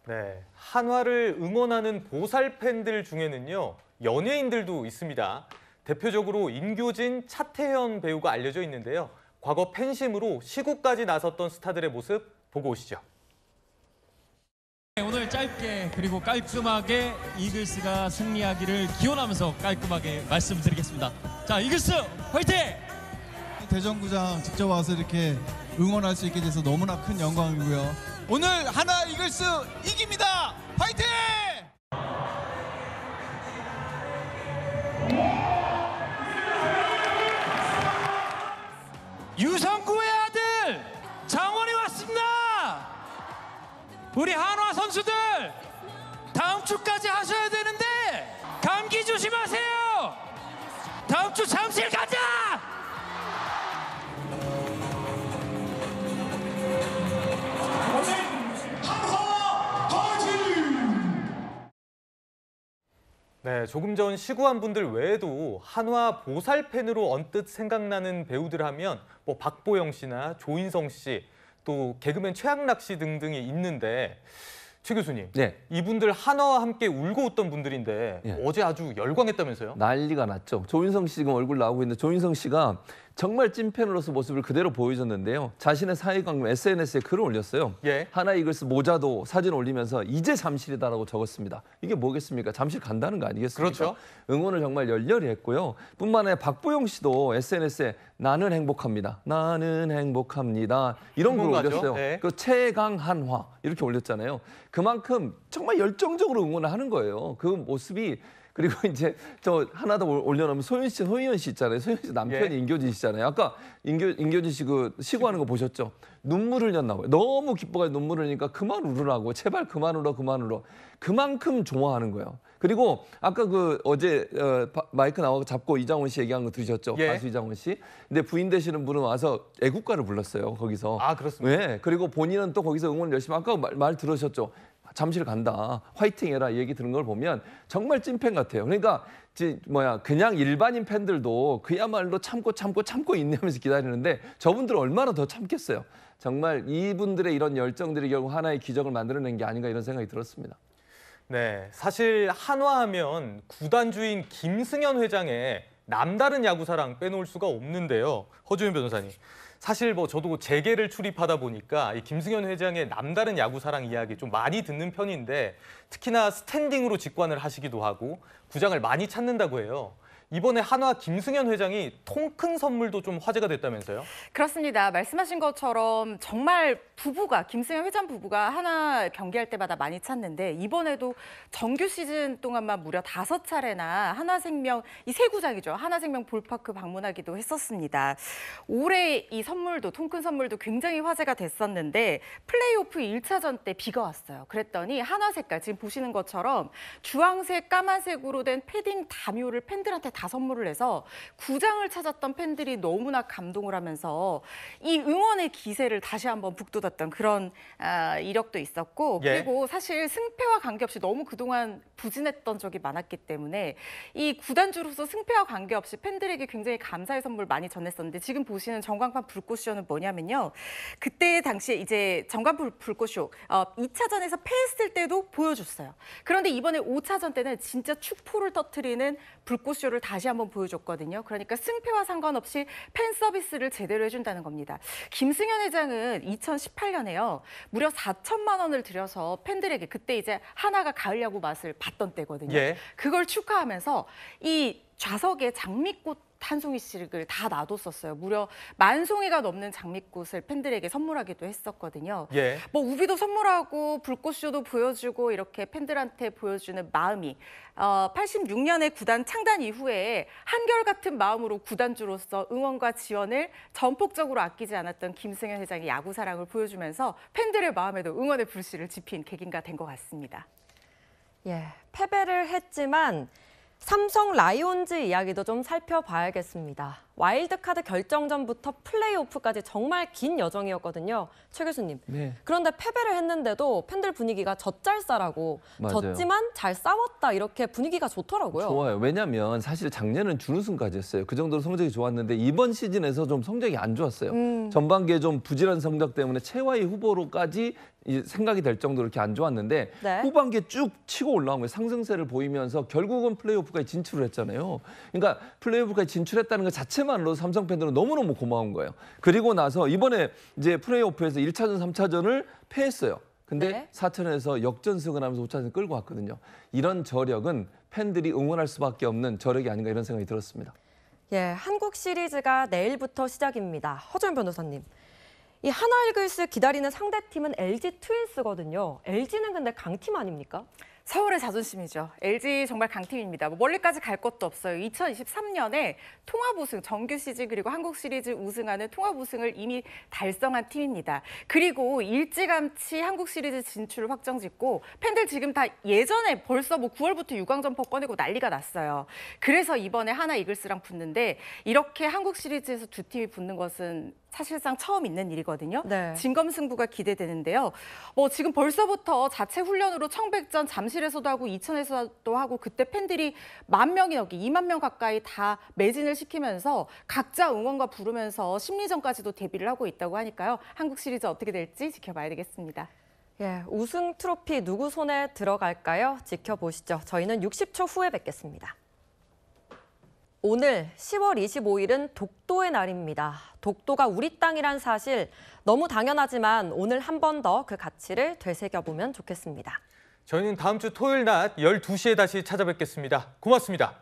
네, 한화를 응원하는 보살 팬들 중에는요, 연예인들도 있습니다. 대표적으로 인교진, 차태현 배우가 알려져 있는데요. 과거 팬심으로 시구까지 나섰던 스타들의 모습 보고 오시죠. 오늘 짧게 그리고 깔끔하게 이글스가 승리하기를 기원하면서 깔끔하게 말씀드리겠습니다. 자, 이글스 화이팅! 대전구장 직접 와서 이렇게 응원할 수 있게 돼서 너무나 큰 영광이고요. 오늘 한화 이글스 이깁니다. 화이팅! 유성구의 아들 장원이 왔습니다. 우리 한화 선수들 다음 주까지 하셔야 되는데 감기 조심하세요. 다음 주 잠실 가자. 네, 조금 전 시구한 분들 외에도 한화 보살 팬으로 언뜻 생각나는 배우들 하면 뭐 박보영 씨나 조인성 씨, 또 개그맨 최양락 씨 등등이 있는데 최 교수님, 네. 이분들 한화와 함께 울고 웃던 분들인데 어제 아주 열광했다면서요? 난리가 났죠. 조인성 씨 지금 얼굴 나오고 있는데 조인성 씨가 정말 찐팬으로서 모습을 그대로 보여줬는데요. 자신의 사회 강림 SNS에 글을 올렸어요. 예. 하나 이글스 모자도 사진 올리면서 이제 잠실이다라고 적었습니다. 이게 뭐겠습니까? 잠실 간다는 거 아니겠습니까? 그렇죠. 응원을 정말 열렬히 했고요. 뿐만 아니라 박보영 씨도 SNS에 나는 행복합니다. 나는 행복합니다. 이런 글을 행복하죠. 올렸어요. 예. 그 최강 한화 이렇게 올렸잖아요. 그만큼 정말 열정적으로 응원을 하는 거예요. 그 모습이 그리고 이제 저 하나 더 올려놓으면 소희연 씨 있잖아요. 소희연 씨 남편이 예. 임교진 씨잖아요. 아까 임교진 씨 그 시구하는 거 보셨죠? 눈물을 흘렸나 봐요. 너무 기뻐가지고 눈물을 흘리니까 그만 울으라고. 제발 그만 울어, 그만 울어. 그만큼 좋아하는 거예요. 그리고 아까 그 어제 마이크 나와서 잡고 이장원 씨 얘기한 거 들으셨죠? 예. 가수 이장원 씨. 근데 부인 되시는 분은 와서 애국가를 불렀어요. 거기서. 아, 그렇습니다. 네. 그리고 본인은 또 거기서 응원을 열심히 아까 말 들으셨죠? 잠실 간다. 화이팅 해라. 이 얘기 들은 걸 보면 정말 찐팬 같아요. 그러니까 그냥 일반인 팬들도 그야말로 참고 인내하면서 기다리는데 저분들은 얼마나 더 참겠어요. 정말 이분들의 이런 열정들이 결국 하나의 기적을 만들어낸 게 아닌가 이런 생각이 들었습니다. 네, 사실 한화하면 구단주인 김승현 회장의 남다른 야구사랑 빼놓을 수가 없는데요. 허주연 변호사님. 사실 저도 재계를 출입하다 보니까 이 김승현 회장의 남다른 야구사랑 이야기 좀 많이 듣는 편인데 특히나 스탠딩으로 직관을 하시기도 하고 구장을 많이 찾는다고 해요. 이번에 한화 김승현 회장이 통 큰 선물도 좀 화제가 됐다면서요? 그렇습니다. 말씀하신 것처럼 정말 김승현 회장 부부가 하나 경기할 때마다 많이 찾는데 이번에도 정규 시즌 동안만 무려 5차례나 하나생명, 이 세 구장이죠. 하나생명 볼파크 방문하기도 했었습니다. 올해 이 선물도, 통 큰 선물도 굉장히 화제가 됐었는데 플레이오프 1차전 때 비가 왔어요. 그랬더니 한화 색깔, 지금 보시는 것처럼 주황색, 까만색으로 된 패딩 담요를 팬들한테 다 선물을 해서 구장을 찾았던 팬들이 너무나 감동을 하면서 이 응원의 기세를 다시 한번 북돋았던 그런 이력도 있었고 그리고 사실 승패와 관계없이 너무 그동안 부진했던 적이 많았기 때문에 이 구단주로서 승패와 관계없이 팬들에게 굉장히 감사의 선물 많이 전했었는데 지금 보시는 전광판 불꽃쇼는 뭐냐면요. 그때 당시에 이제 전광판 불꽃쇼 2차전에서 패했을 때도 보여줬어요. 그런데 이번에 5차전 때는 진짜 축포를 터뜨리는 불꽃쇼를 다시 한번 보여줬거든요. 그러니까 승패와 상관없이 팬 서비스를 제대로 해준다는 겁니다. 김승현 회장은 2018년에요. 무려 4천만 원을 들여서 팬들에게 그때 이제 하나가 가을 야구 맛을 봤던 때거든요. 예. 그걸 축하하면서 이 좌석에 장미꽃 한 송이씩을 다 놔뒀었어요. 무려 10,000송이가 넘는 장미꽃을 팬들에게 선물하기도 했었거든요. 예. 우비도 선물하고 불꽃쇼도 보여주고 이렇게 팬들한테 보여주는 마음이 86년에 구단 창단 이후에 한결같은 마음으로 구단주로서 응원과 지원을 전폭적으로 아끼지 않았던 김승현 회장의 야구 사랑을 보여주면서 팬들의 마음에도 응원의 불씨를 지핀 계기가 된 것 같습니다. 예, 패배를 했지만 삼성 라이온즈 이야기도 좀 살펴봐야겠습니다. 와일드카드 결정전부터 플레이오프까지 정말 긴 여정이었거든요. 최 교수님. 네. 그런데 패배를 했는데도 팬들 분위기가 젖잘싸라고 맞아요. 졌지만 잘 싸웠다 이렇게 분위기가 좋더라고요. 좋아요. 왜냐하면 사실 작년은 준우승까지였어요. 그 정도로 성적이 좋았는데 이번 시즌에서 좀 성적이 안 좋았어요. 전반기에 좀 부진한 성적 때문에 최하위 후보로까지 생각이 될 정도로 이렇게 안 좋았는데 네. 후반기에 쭉 치고 올라온 거예요. 상승세를 보이면서 결국은 플레이오프까지 진출을 했잖아요. 그러니까 플레이오프까지 진출했다는 것 자체만으로도 삼성 팬들은 너무너무 고마운 거예요. 그리고 나서 이번에 이제 플레이오프에서 1차전, 3차전을 패했어요. 근데 4차전에서 역전승을 하면서 5차전 끌고 왔거든요. 이런 저력은 팬들이 응원할 수밖에 없는 저력이 아닌가 이런 생각이 들었습니다. 예, 한국 시리즈가 내일부터 시작입니다. 허준 변호사님. 이 하나 이글스 기다리는 상대팀은 LG 트윈스거든요. LG는 근데 강팀 아닙니까? 서울의 자존심이죠. LG 정말 강팀입니다. 멀리까지 갈 것도 없어요. 2023년에 통합 우승, 정규 시즌 그리고 한국 시리즈 우승하는 통합 우승을 이미 달성한 팀입니다. 그리고 일찌감치 한국 시리즈 진출을 확정짓고 팬들 지금 다 예전에 벌써 9월부터 6강전포 꺼내고 난리가 났어요. 그래서 이번에 하나 이글스랑 붙는데 이렇게 한국 시리즈에서 두 팀이 붙는 것은 사실상 처음 있는 일이거든요. 네. 진검승부가 기대되는데요. 지금 벌써부터 자체 훈련으로 청백전 잠실에서도 하고 이천에서도 하고 그때 팬들이 10,000명이 넘게 20,000명 가까이 다 매진을 시키면서 각자 응원가 부르면서 심리전까지도 대비를 하고 있다고 하니까요. 한국 시리즈 어떻게 될지 지켜봐야 되겠습니다. 예, 우승 트로피 누구 손에 들어갈까요? 지켜보시죠. 저희는 60초 후에 뵙겠습니다. 오늘 10월 25일은 독도의 날입니다. 독도가 우리 땅이란 사실 너무 당연하지만 오늘 한 번 더 그 가치를 되새겨보면 좋겠습니다. 저희는 다음 주 토요일 낮 12시에 다시 찾아뵙겠습니다. 고맙습니다.